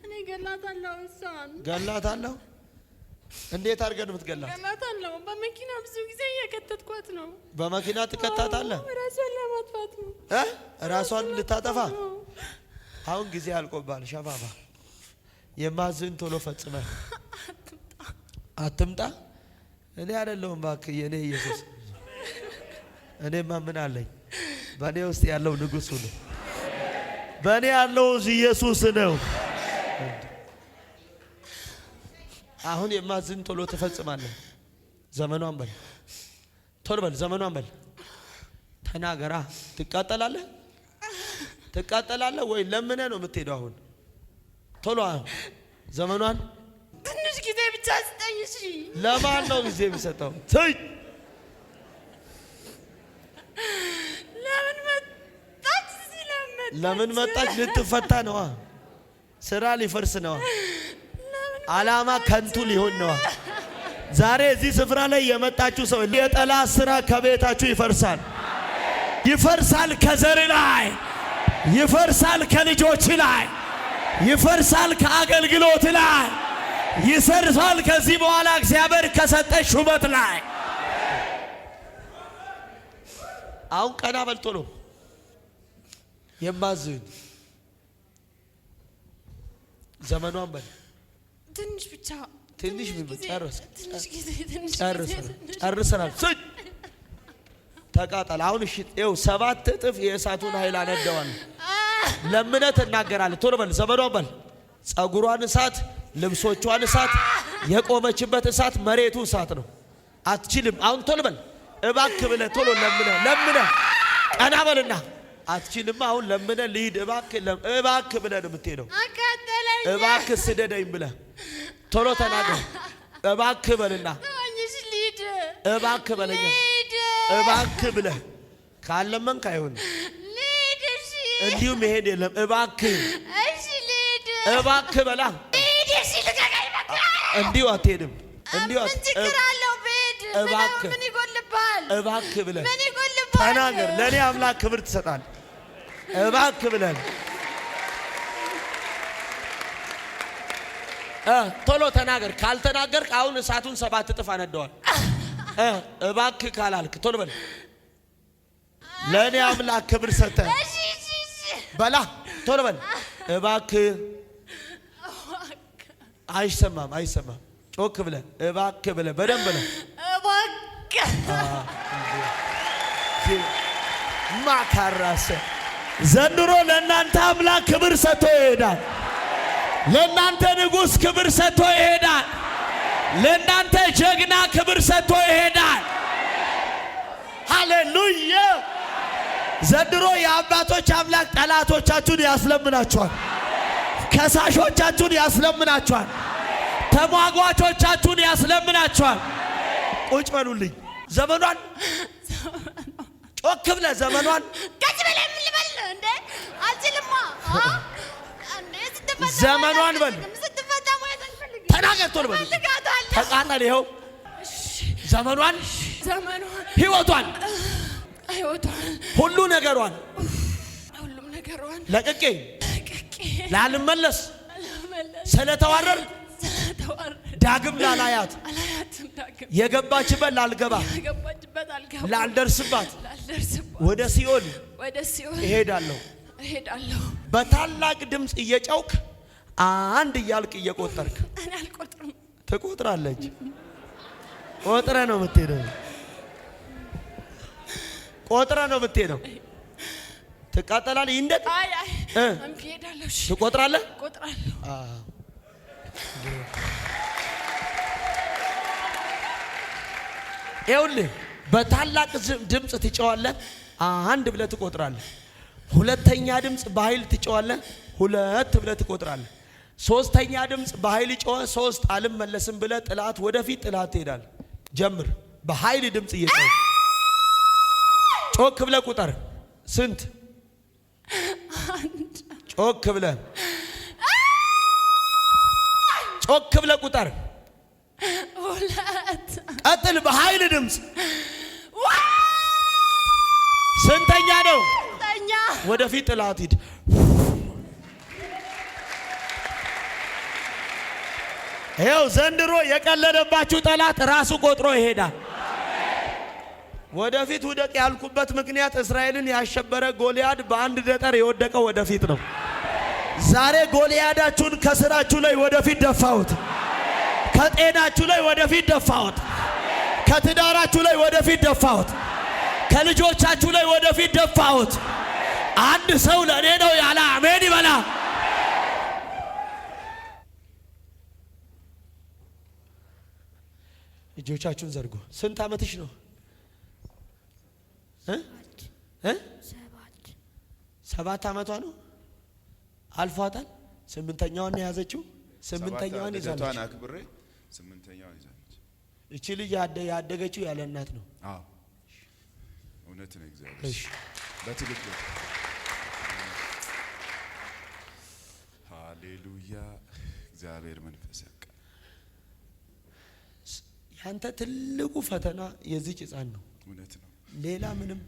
እኔ ገላታለሁ። እሷን ገላታለሁ። እንዴት አድርገን የምትገላት? ገላታለሁ። በመኪና ብዙ ጊዜ እየከተትኳት ነው። በመኪና ትከታታለህ? ራሷን ለማጥፋት ነው። ራሷን ልታጠፋ? አሁን ጊዜ አልቆባል። ሸፋፋ የማዝን ቶሎ ፈጽመ አትምጣ። እኔ አይደለሁም እባክህ፣ የኔ ኢየሱስ። እኔማ ምን አለኝ? በእኔ ውስጥ ያለው ንጉሱ ነው። በእኔ ያለው ኢየሱስ ነው። አሁን የማዝን ቶሎ ትፈጽማለህ። ዘመኗን በል፣ ቶሎ በል፣ ዘመኗን በል። ተናገራ። ትቃጠላለህ? ትቃጠላለህ ወይ ለምነህ ነው የምትሄደው? አሁን ቶሎ ዘመኗን ትንሽ ጊዜ ብቻ ስጠኝ። እሺ። ለማን ነው ጊዜ የሚሰጠው? ትይ ለምን መጣች? ልትፈታ ነዋ። ስራ ሊፈርስ ነዋ። ዓላማ ከንቱ ሊሆን ነዋ። ዛሬ እዚህ ስፍራ ላይ የመጣችሁ ሰው የጠላት ስራ ከቤታችሁ ይፈርሳል። ይፈርሳል፣ ከዘር ላይ ይፈርሳል፣ ከልጆች ላይ ይፈርሳል፣ ከአገልግሎት ላይ ይሰርሳል። ከዚህ በኋላ እግዚአብሔር ከሰጠሽ ሹመት ላይ አሁን ቀና በልቶ ነው። የማዝን ዘመኗን በል ትንሽ ብቻ ትንሽ ጨርስ ጨርሰናል። ጨርሰናል። ተቃጠል። አሁን እሺ ይኸው 7 እጥፍ የእሳቱን ኃይል አነደዋለሁ። ለምነህ ትናገራለህ። ቶሎ በል ዘመኗን በል ጸጉሯን እሳት፣ ልብሶቿን እሳት፣ የቆመችበት እሳት፣ መሬቱ እሳት ነው። አትችልም። አሁን ቶሎ በል እባክህ ብለህ ቶሎ ለምነህ ቀና በልና አትችልም። አሁን ለምነህ ልሂድ እባክህ ብለህ ነው የምትሄደው። እባክህ ስደደኝ ብለህ ቶሎ ተናገር። እባክህ በልና እባክህ በለኛ እባክህ ብለህ ካለመንክ አይሆንም። እንዲሁ መሄድ የለም። እባክህ በላ እንዲሁ አትሄድም። እንዲሁ እባክህ ብለህ ተናገር። ለእኔ አምላክ ክብር ትሰጣል። እባክህ ብለህ ቶሎ ተናገር። ካልተናገርክ አሁን እሳቱን 7 እጥፍ አነደዋል። እባክህ ካላልክ ቶሎ በል ለእኔ አምላክ ክብር ሰጠህ በላ ቶሎ በል እባክህ። አይሰማም ጮክ ብለህ እባክህ ብለህ በደንብ ብለህ ማካራሰ ዘንድሮ ለእናንተ አምላክ ክብር ሰጥቶ ይሄዳል። ለእናንተ ንጉሥ ክብር ሰጥቶ ይሄዳል። ለእናንተ ጀግና ክብር ሰጥቶ ይሄዳል። ሃሌሉያ። ዘንድሮ የአባቶች አምላክ ጠላቶቻችሁን ያስለምናችኋል። ከሳሾቻችሁን ያስለምናችኋል። ተሟጓቾቻችሁን ያስለምናችኋል። ቁጭ በሉልኝ። ዘመኗን ጮክ ብለህ ዘመኗን ከዚህ በላይ ምን ልበል እንዴ? አልችልማ ዘመኗን በል ተናገር። ቶሎ በል ተቃጠል። ይኸው ዘመኗን ሕይወቷን ሁሉ ነገሯን ለቅቄ ላልመለስ ስለተዋረር ዳግም ላላያት የገባችበት ላልገባ ላልደርስባት ወደ ሲኦል እሄዳለሁ። በታላቅ ድምፅ እየጨውክ አንድ እያልክ እየቆጠርክ ትቆጥራለች። ቆጥረ ነው የምትሄደው። ትቃጠላለህ። ይንደቅ ትቆጥራለህ። ይኸውልህ በታላቅ ድምፅ ትጨዋለህ። አንድ ብለህ ትቆጥራለህ። ሁለተኛ ድምፅ በኃይል ትጨዋለህ። 2 ብለህ ትቆጥራለህ። ሶስተኛ ድምፅ በኃይል ጮኸ። 3 አልመለስም ብለህ ጥላት ወደፊት ጥላት ትሄዳለህ። ጀምር። በኃይል ድምፅ እየጮህ ጮክ ብለህ ቁጠር። ስንት? ጮክ ብለህ ቁጠር። 2 ቀጥል። በኃይል ድምፅ ስንተኛ ነው? ወደፊት ጥላት ሂድ። ይኸው ዘንድሮ የቀለደባችሁ ጠላት ራሱ ቆጥሮ ይሄዳል። ወደፊት ውደቅ ያልኩበት ምክንያት እስራኤልን ያሸበረ ጎልያድ በአንድ ገጠር የወደቀው ወደፊት ነው። ዛሬ ጎልያዳችሁን ከስራችሁ ላይ ወደፊት ደፋሁት። ከጤናችሁ ላይ ወደፊት ደፋሁት። ከትዳራችሁ ላይ ወደፊት ደፋሁት። ከልጆቻችሁ ላይ ወደፊት ደፋሁት። አንድ ሰው ለእኔ ነው ያለ አሜን ይበላ። እጆቻችሁን ዘርጉ። ስንት ዓመትሽ ነው? 7 ዓመቷ ነው። አልፏታል። 8ኛዋን የያዘችው 8ኛዋን ይዛለች። አክብሬ 8ኛዋን ይዛለች። እቺ ልጅ ያደገችው ያለ እናት ነው። አዎ እውነት ነው። እግዚአብሔር እሺ፣ በትክክል ሃሌሉያ። እግዚአብሔር መንፈስ ያውቃል። ያንተ ትልቁ ፈተና የዚህ ሕፃን ነው። እውነት ነው። ሌላ ምንም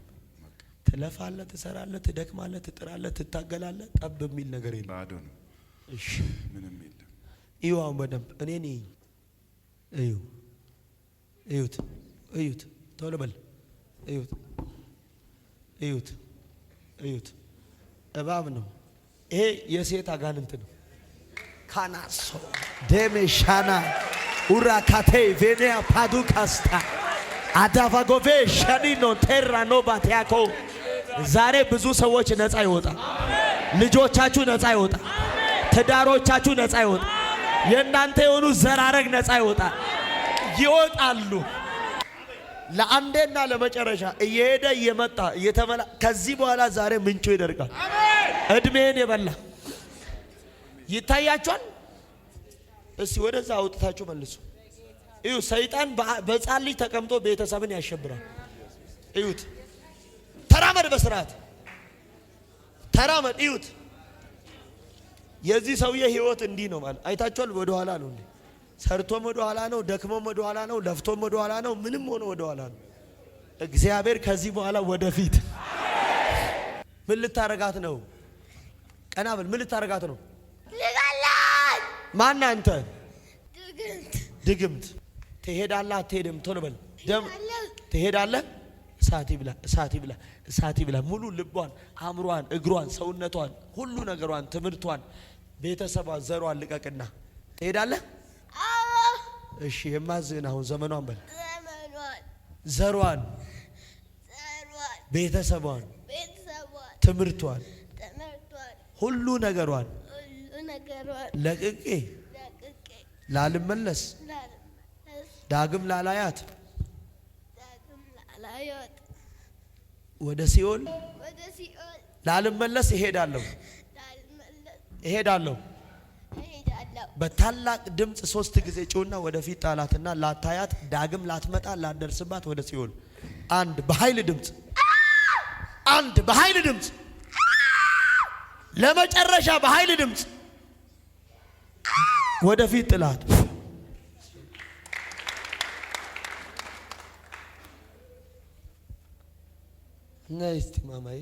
ትለፋለህ፣ ትሰራለህ፣ ትደክማለህ፣ ትጥራለህ፣ ትታገላለህ። ጠብ የሚል ነገር የለም። ባዶ ነው። እሺ ምንም የለም። ይዋው በደንብ እኔ ነኝ። እዩት፣ ቶሎ በል። እዩት። እባብ ነው። ይሄ የሴት አጋንንት ነው። ካናሶ ደሜሻና ኡራካቴ ቬኔያ ፓዱካስታ አዳቫጎቬ ሸኒኖ ቴራኖ ባቲያኮ ዛሬ ብዙ ሰዎች ነፃ ይወጣ። ልጆቻችሁ ነፃ ይወጣ። ትዳሮቻችሁ ነፃ ይወጣ። የእናንተ የሆኑ ዘራረግ ነፃ ይወጣ ይወጣሉ። ለአንዴና ለመጨረሻ እየሄደ እየመጣ እየተመላ ከዚህ በኋላ ዛሬ ምንጩ ይደርቃል። እድሜን የበላ ይታያችኋል። እስቲ ወደዛ አውጥታችሁ መልሱ። እዩ ሰይጣን በሕፃን ልጅ ተቀምጦ ቤተሰብን ያሸብራል። እዩት። ተራመድ፣ በስርዓት ተራመድ። እዩት። የዚህ ሰውዬ ህይወት እንዲህ ነው ማለት አይታችኋል። ወደ ኋላ ነው እንዴ? ሰርቶም ወደ ኋላ ነው፣ ደክሞም ወደ ኋላ ነው፣ ለፍቶም ወደ ኋላ ነው፣ ምንም ሆኖ ወደ ኋላ ነው። እግዚአብሔር ከዚህ በኋላ ወደፊት ምን ልታረጋት ነው? ቀና በል። ምን ልታረጋት ነው? ልጋላት። ማን አንተ? ድግምት። ድግምት። ትሄዳለህ አትሄድም? ቶሎ በል። ደም ትሄዳለህ። እሳት ይብላ፣ እሳት ይብላ፣ እሳት ይብላ። ሙሉ ልቧን፣ አእምሯን፣ እግሯን፣ ሰውነቷን፣ ሁሉ ነገሯን፣ ትምህርቷን፣ ቤተሰቧን፣ ዘሯን ልቀቅና ትሄዳለህ። እሺ የማዝን አሁን ዘመኗን በል። ዘሯን፣ ቤተሰቧን፣ ትምህርቷን፣ ሁሉ ነገሯን ለቅቄ ላልመለስ ዳግም ላላያት ወደ ሲኦል ላልመለስ እሄዳለሁ እሄዳለሁ። በታላቅ ድምፅ 3 ጊዜ ጮና ወደፊት ጣላትና ላታያት ዳግም ላትመጣ ላደርስባት ወደ ሲኦል። አንድ በኃይል ድምፅ፣ አንድ በኃይል ድምፅ፣ ለመጨረሻ በኃይል ድምፅ ወደፊት ጥላት። ነስቲ ማማዬ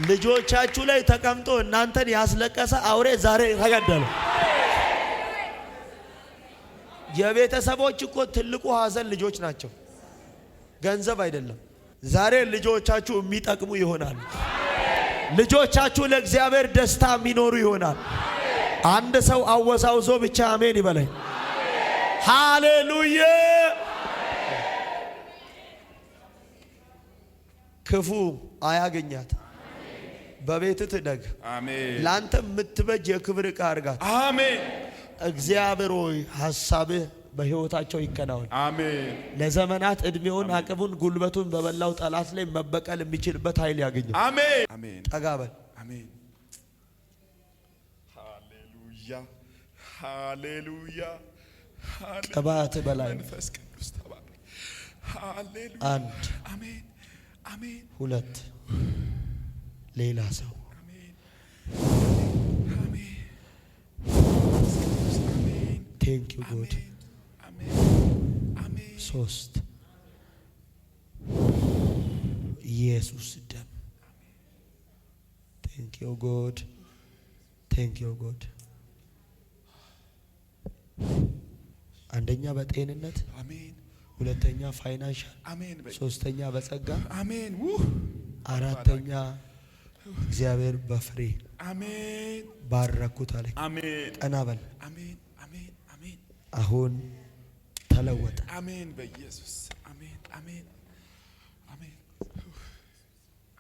ልጆቻችሁ ላይ ተቀምጦ እናንተን ያስለቀሰ አውሬ ዛሬ ተገደለ። የቤተሰቦች እኮ ትልቁ ሀዘን ልጆች ናቸው፣ ገንዘብ አይደለም። ዛሬ ልጆቻችሁ የሚጠቅሙ ይሆናል። ልጆቻችሁ ለእግዚአብሔር ደስታ የሚኖሩ ይሆናል። አንድ ሰው አወዛውዞ ብቻ አሜን ይበለኝ። ሃሌሉያ። ክፉ አያገኛት። በቤት ትደግ። አሜን። ላንተ የምትበጅ የክብር ዕቃ አርጋት። አሜን። እግዚአብሔር ሆይ ሐሳብህ በሕይወታቸው ይከናወን። አሜን። ለዘመናት እድሜውን፣ አቅሙን፣ ጉልበቱን በበላው ጠላት ላይ መበቀል የሚችልበት ኃይል ያገኘው። አሜን። አሜን። ጠጋ በል። አሜን። ሃሌሉያ፣ ሃሌሉያ። ቅባት በላይ መንፈስ ቅዱስ ተባረክ። ሃሌሉያ። አንድ አሜን፣ አሜን። ሁለት ሌላ ሰው አሜን፣ አሜን። ቴንክ ዩ ጎድ። አሜን፣ አሜን። 3 ኢየሱስ ደም። ቴንክ ዩ ጎድ፣ ቴንክ ዩ ጎድ። አንደኛ በጤንነት አሜን፣ ሁለተኛ ፋይናንሻል አሜን፣ ሶስተኛ በጸጋ አሜን፣ አራተኛ እግዚአብሔር በፍሬ አሜን ባረኩት አለ። አሜን። ቀና በል። አሜን፣ አሜን፣ አሜን። አሁን ተለወጠ። አሜን፣ በኢየሱስ አሜን፣ አሜን፣ አሜን፣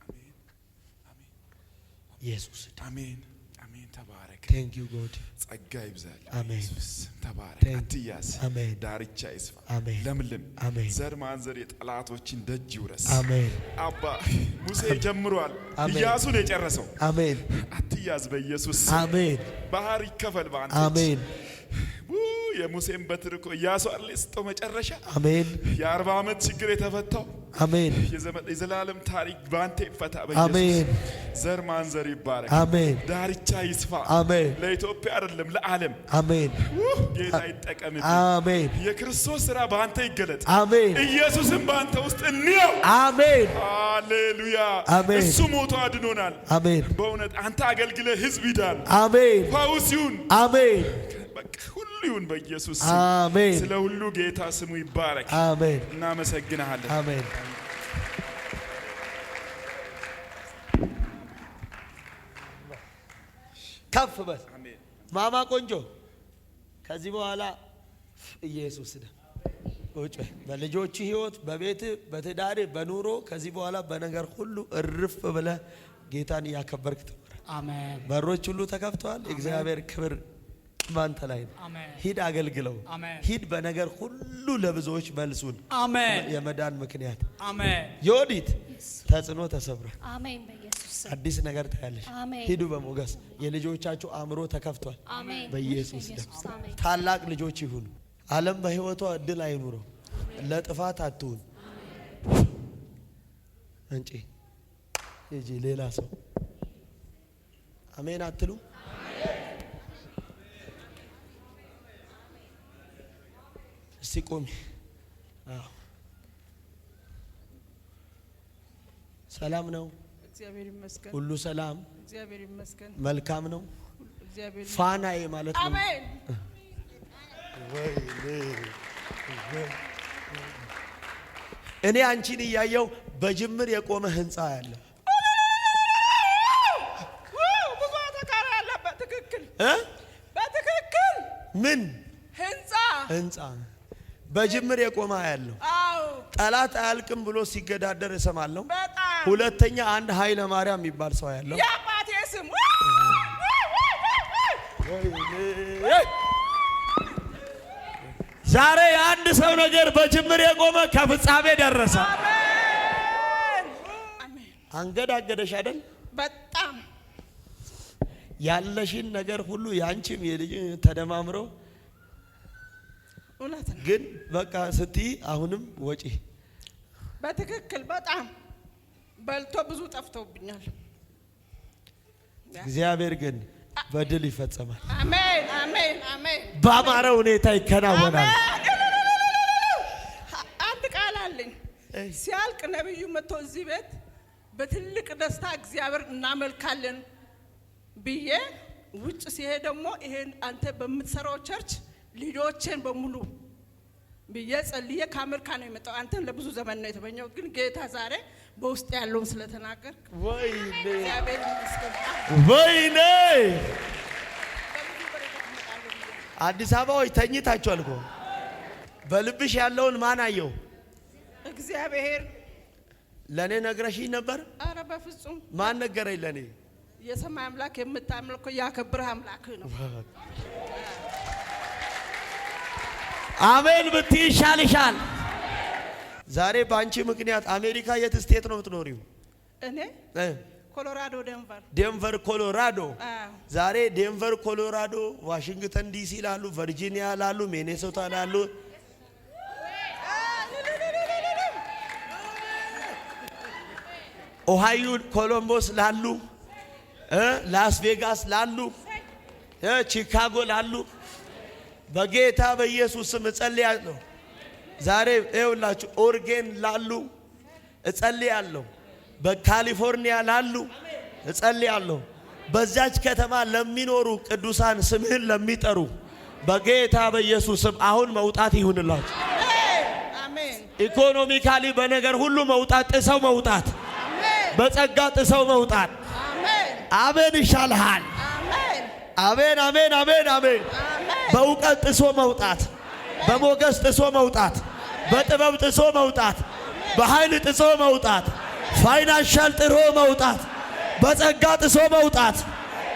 አሜን፣ አሜን። ኢየሱስ አሜን፣ አሜን። ተባረክ። ቴንክ ዩ ጎድ። ጸጋ ይብዛል። አሜን። ኢየሱስ ተባረክ። አትያዝ። አሜን። ዳርቻ ይስፋ። አሜን። ለምልም። አሜን። ዘር ማንዘር የጠላቶችን ደጅ ይውረስ። አሜን። አባ ሙሴ ጀምሯል፣ ኢያሱን የጨረሰው። አሜን። አትያዝ በኢየሱስ አሜን። ባህር ይከፈል በአንተ። አሜን። የሙሴን በትር እኮ ኢያሱ አለስጠው መጨረሻ። አሜን። የ40 ዓመት ችግር የተፈታው። አሜን። የዘላለም ታሪክ ባንተ ይፈታ በኢየሱስ። አሜን። ዘር ማንዘር ይባረክ። አሜን። ዳርቻ ይስፋ። አሜን። ለኢትዮጵያ አይደለም ለዓለም። አሜን። ጌታ ይጠቀም። አሜን። የክርስቶስ ሥራ ባንተ ይገለጥ። አሜን። ኢየሱስም ባንተ ውስጥ እንየው። አሜን። ሃሌሉያ። አሜን። እሱ ሞቶ አድኖናል። አሜን። በእውነት አንተ አገልግለህ ሕዝብ ይዳን። አሜን። ፈውስ ይሁን። አሜን። በቃ ሁሉ ሁሉ ይሁን በኢየሱስ አሜን። ስለ ሁሉ ጌታ ስሙ ይባረክ። አሜን። እናመሰግናለን። አሜን። ከፍ በል ማማ ቆንጆ። ከዚህ በኋላ ኢየሱስ ነው ቁጭ በልጆች ህይወት፣ በቤት፣ በትዳር፣ በኑሮ ከዚህ በኋላ በነገር ሁሉ እርፍ ብለህ ጌታን ያከበርክ ትኖር። አሜን። በሮች ሁሉ ተከፍተዋል። እግዚአብሔር ክብር ባንተ ላይ ነው። ሂድ አገልግለው። ሂድ በነገር ሁሉ ለብዙዎች መልሱን። አሜን። የመዳን ምክንያት አሜን። ዮዲት ተጽዕኖ ተሰብሯል። አሜን። በኢየሱስ አዲስ ነገር ታያለሽ። ሂዱ በሞገስ። የልጆቻችሁ አእምሮ ተከፍቷል። በኢየሱስ ታላቅ ልጆች ይሁኑ። ዓለም በህይወቷ እድል አይኑረው። ለጥፋት አትሁን። እንጪ እጂ ሌላ ሰው አሜን አትሉ? እስቲ ቆሚ። ሰላም ነው? እግዚአብሔር ይመስገን። ሁሉ ሰላም? እግዚአብሔር ይመስገን። መልካም ነው? እግዚአብሔር ፋናዬ ማለት ነው። አሜን። እኔ አንቺን እያየው በጅምር የቆመ ህንጻ ያለ ብዙ ተካራ ያለበት ትክክል በትክክል ምን ህንጻ በጅምር የቆመ ያለው አዎ ጠላት አያልቅም ብሎ ሲገዳደር እሰማለሁ። በጣም ሁለተኛ አንድ ኃይለ ማርያም የሚባል ሰው ያለው የአባቴ ስም ዛሬ የአንድ ሰው ነገር በጅምር የቆመ ከፍጻሜ ደረሰ። አንገዳገደሽ አይደል? በጣም ያለሽን ነገር ሁሉ ያንቺም የልጅ ተደማምረው እውነት ነው። ግን በቃ ስትይ አሁንም ወጪ በትክክል በጣም በልቶ ብዙ ጠፍቶብኛል። እግዚአብሔር ግን በድል ይፈጸማል። አሜን አሜን አሜን። በአማረ ሁኔታ ይከናወናል። አንድ ቃል አለኝ። ሲያልቅ ነብዩ መጥቶ እዚህ ቤት በትልቅ ደስታ እግዚአብሔር እናመልካለን ብዬ ውጭ ሲሄድ ደግሞ ይሄን አንተ በምትሰራው ቸርች ልጆችን በሙሉ ብዬ ጸልዬ ከአሜሪካ ነው የመጣው። አንተን ለብዙ ዘመን ነው የተመኘው፣ ግን ጌታ ዛሬ በውስጥ ያለውን ስለተናገር ወይኔ እግዚአብሔር ይመስገን። ወይኔ አዲስ አበባዎች ተኝታችኋል እኮ። በልብሽ ያለውን ማን አየው? እግዚአብሔር። ለኔ ነግረሽኝ ነበር? አረ በፍጹም። ማን ነገረኝ? ለኔ የሰማይ አምላክ የምታመልከው ያከብርህ አምላክ ነው። አሜን ብትይ ይሻልሻል። ዛሬ በአንቺ ምክንያት አሜሪካ የት ስቴት ነው የምትኖሪው? እኔ ኮሎራዶ ዴንቨር ኮሎራዶ። ዛሬ ዴንቨር ኮሎራዶ፣ ዋሽንግተን ዲሲ ላሉ፣ ቨርጂኒያ ላሉ፣ ሚኔሶታ ላሉ፣ ኦሃዮ ኮሎምቦስ ላሉ፣ ላስ ቬጋስ ላሉ፣ ቺካጎ ላሉ በጌታ በኢየሱስ ስም እጸልያለሁ። ዛሬ ይኸውላችሁ ኦርጌን ላሉ እጸልያለሁ። በካሊፎርኒያ ላሉ እጸልያለሁ። በዛች ከተማ ለሚኖሩ ቅዱሳን ስምህን ለሚጠሩ በጌታ በኢየሱስ ስም አሁን መውጣት ይሁንላችሁ። አሜን። ኢኮኖሚካሊ በነገር ሁሉ መውጣት፣ ጥሰው መውጣት፣ በጸጋ ጥሰው መውጣት። አሜን ይሻልሃል። አሜን አሜን አሜን አሜን። በእውቀት ጥሶ መውጣት፣ በሞገስ ጥሶ መውጣት፣ በጥበብ ጥሶ መውጣት፣ በኃይል ጥሶ መውጣት፣ ፋይናንሻል ጥሮ መውጣት፣ በጸጋ ጥሶ መውጣት፣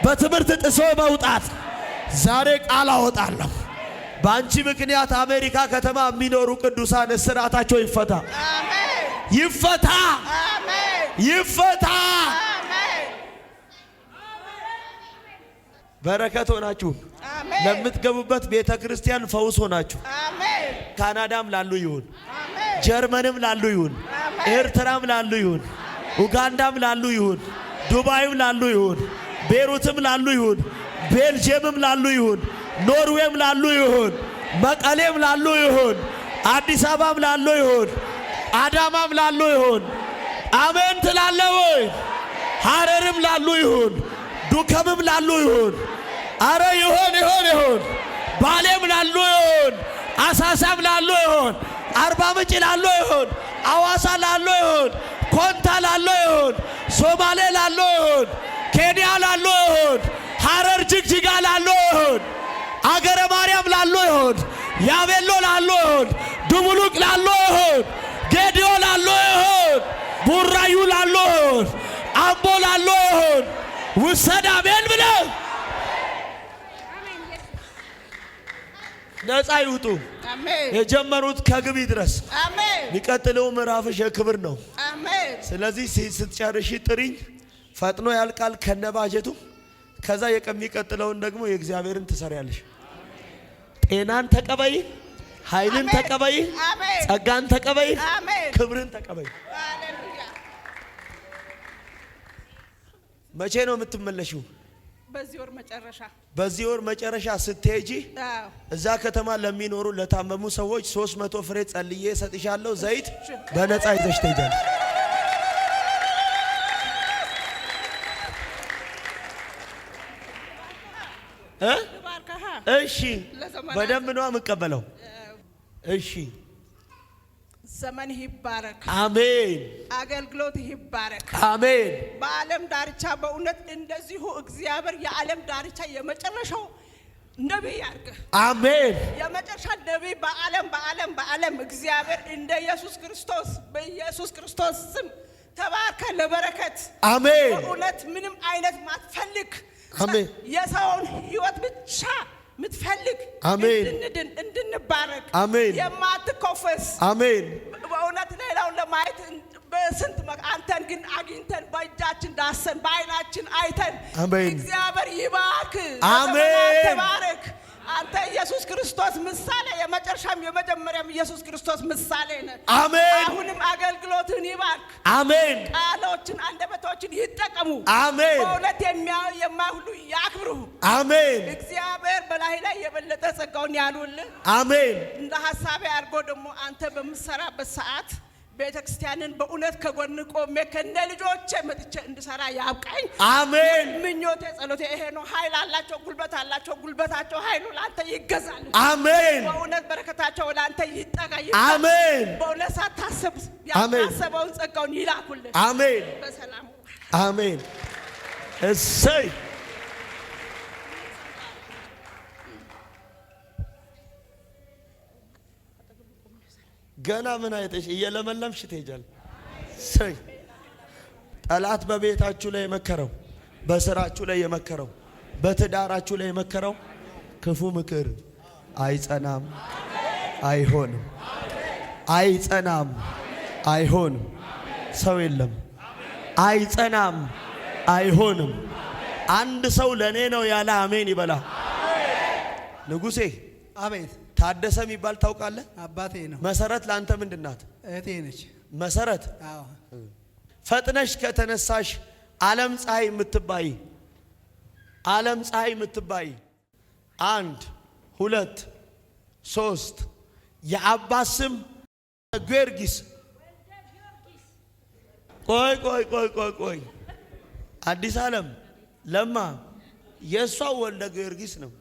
በትምህርት ጥሶ መውጣት። ዛሬ ቃል አወጣለሁ። በአንቺ ምክንያት አሜሪካ ከተማ የሚኖሩ ቅዱሳን እስራታቸው ይፈታ፣ ይፈታ፣ ይፈታ። በረከት ሆናችሁ ለምትገቡበት ቤተ ክርስቲያን ፈውስ ሆናችሁ ካናዳም ላሉ ይሁን፣ ጀርመንም ላሉ ይሁን፣ ኤርትራም ላሉ ይሁን፣ ኡጋንዳም ላሉ ይሁን፣ ዱባይም ላሉ ይሁን፣ ቤሩትም ላሉ ይሁን፣ ቤልጅየምም ላሉ ይሁን፣ ኖርዌይም ላሉ ይሁን፣ መቀሌም ላሉ ይሁን፣ አዲስ አበባም ላሉ ይሁን፣ አዳማም ላሉ ይሁን። አሜን ትላለህ ወይ? ሐረርም ላሉ ይሁን፣ ዱከምም ላሉ ይሁን። አረ ይሁን ይሁን ይሁን። ባሌም ላሉ ይሁን፣ አሳሳም ላሉ ይሁን፣ አርባ ምንጭ ላሉ ይሁን፣ አዋሳ ላሉ ይሁን፣ ኮንታ ላሉ ይሁን፣ ሶማሌ ላሉ ይሁን፣ ኬንያ ላሉ ይሁን፣ ሐረር ጅግጅጋ ላሉ ይሁን፣ አገረ ማርያም ላሉ ይሁን፣ ያቤሎ ላሉ ይሁን፣ ዱቡሉቅ ላሉ ይሁን፣ ጌዲዮ ላሉ ይሁን፣ ቡራዩ ላሉ ይሁን፣ አምቦ ላሉ ይሁን ውሰድ። አሜን ብለህ ነፃ ይውጡ። አሜን። የጀመሩት ከግቢ ድረስ አሜን። የሚቀጥለው ምዕራፍሽ የክብር ነው። አሜን። ስለዚህ ስትጨርሺ ጥሪኝ፣ ፈጥኖ ያልቃል ከነባጀቱ። ከዛ የሚቀጥለውን ደግሞ የእግዚአብሔርን ትሰሪያለሽ። ጤናን ተቀበይ፣ ኃይልን ተቀበይ፣ ጸጋን ተቀበይ፣ ክብርን ተቀበይ። መቼ ነው የምትመለሺው? በዚህ ወር መጨረሻ ስትሄጂ እዛ ከተማ ለሚኖሩ ለታመሙ ሰዎች 300 ፍሬ ጸልዬ ሰጥሻለሁ። ዘይት በነፃ ይዘሽ ትሄጃለሽ። እሺ፣ በደንብ ነው የምቀበለው። እሺ፣ ዘመን ይባረክ። አሜን። አገልግሎት ይባረክ። አሜን። በዓለም ዳርቻ በእውነት እንደዚሁ እግዚአብሔር የዓለም ዳርቻ የመጨረሻው ነቢይ ያርግህ። አሜን። የመጨረሻ ነቢይ በዓለም እግዚአብሔር እንደ ኢየሱስ ክርስቶስ በኢየሱስ ክርስቶስ ስም ተባርከ ለበረከት። አሜን። በእውነት ምንም አይነት ማትፈልግ አሜን። የሰውን ሕይወት ብቻ ምትፈልግ አሜን። እንድንባረክ አሜን። የማትኮፈስ አሜን። በእውነት ሌላውን ለማየት በስንት አንተን ግን አግኝተን በእጃችን ዳሰን በዓይናችን አይተን እግዚአብሔር ይባርክ። አሜን። ተባረክ። አንተ ኢየሱስ ክርስቶስ ምሳሌ የመጀመሪያም ኢየሱስ ክርስቶስ ምሳሌ ነህ። አሜን። አሁንም አገልግሎትን ይባርክ። አሜን። ቃሎችን አንደበቶችን ይጠቀሙ። አሜን። በእውነት የማይሁሉ ያክብሩ። አሜን። እግዚአብሔር በላይ ላይ የበለጠ ጸጋውን ያኑልህ። አሜን። እንደ ሐሳቤ አድርጎ ደግሞ አንተ በምትሰራበት ሰዓት ቤተክርስቲያንን በእውነት ከጎን ቆሜ ከነ ልጆቼ መጥቼ እንድሰራ ያብቃኝ። አሜን። ምኞቴ ጸሎቴ ይሄ ነው። ኃይል አላቸው፣ ጉልበት አላቸው። ጉልበታቸው ኃይሉ ላንተ ይገዛል። አሜን። በእውነት በረከታቸው ላንተ ይጠጋ። አሜን። በእውነት ሳታስብ ያሰበውን ጸጋውን ይላኩልህ። አሜን። በሰላም አሜን። እሰይ ገና ምን አይተሽ እየለመለምሽ ትሄጃለሽ። ሰይ ጠላት በቤታችሁ ላይ የመከረው፣ በስራችሁ ላይ የመከረው፣ በትዳራችሁ ላይ የመከረው ክፉ ምክር አይጸናም፣ አይሆንም። አይጸናም፣ አይሆንም። ሰው የለም። አይጸናም፣ አይሆንም። አንድ ሰው ለኔ ነው ያለ አሜን ይበላ። ንጉሴ አቤት። ታደሰ የሚባል ታውቃለህ? አባቴ ነው። መሰረት ላንተ ምንድናት? እህቴ ነች። መሰረት አዎ። ፈጥነሽ ከተነሳሽ ዓለም ፀሐይ የምትባይ 1 2 3 የአባት ስም ጊዮርጊስ። ቆይ አዲስ ዓለም ለማ የእሷ ወልደ ጊዮርጊስ ነው።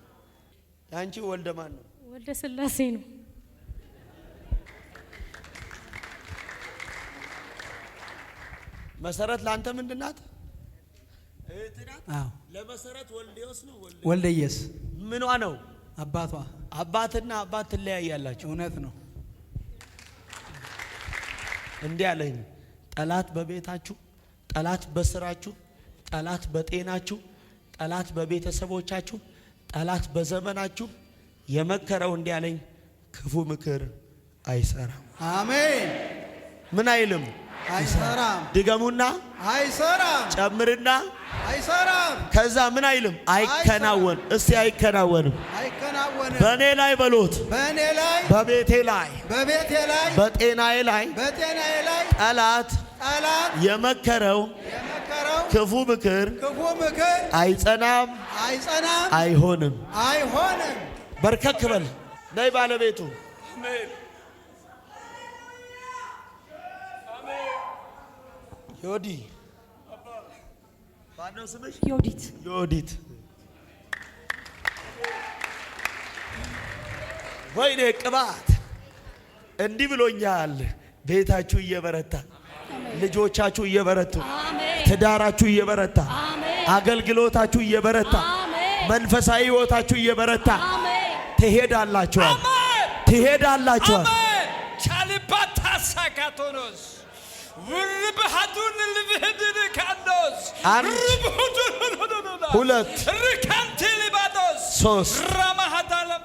ያንቺ ወልደ ማን ነው? ወልደ ስላሴ ነው። መሰረት ላንተ ምንድናት? አዎ። ለመሰረት ወልዴዎስ ነው። ወልደየስ ምኗ ነው? አባቷ። አባትና አባት ትለያያላችሁ። እውነት ነው። እንዲህ አለኝ፣ ጠላት በቤታችሁ፣ ጠላት በስራችሁ፣ ጠላት በጤናችሁ፣ ጠላት በቤተሰቦቻችሁ፣ ጠላት በዘመናችሁ የመከረው እንዲህ አለኝ፣ ክፉ ምክር አይሰራም። አሜን። ምን አይልም? አይሰራም። ድገሙና አይሰራም። ጨምርና አይሰራም። ከዛ ምን አይልም? አይከናወን። እስቲ አይከናወንም። አይከናወንም። በእኔ ላይ በሎት፣ በእኔ ላይ፣ በቤቴ ላይ፣ በቤቴ ላይ፣ በጤናዬ ላይ፣ በጤናዬ ላይ ጠላት የመከረው ክፉ ምክር አይጸናም፣ አይሆንም። በርከክ በል ነይ ባለቤቱ። ዮዲ ማነው ስምሽ? ዮዲት። ዮዲት ወይኔ ቅባት እንዲህ ብሎኛል። ቤታችሁ እየበረታ፣ ልጆቻችሁ እየበረቱ፣ ትዳራችሁ እየበረታ፣ አገልግሎታችሁ እየበረታ፣ መንፈሳዊ ሕይወታችሁ እየበረታ ትሄዳላችኋል። ትሄዳላችኋል። ቻልባታ ሳካቶኖስ ወርበሃዱን ልብህድን ካንዶስ ሁለት ርካንቲ ሊባዶስ ሶስት ራማሃዳላቢ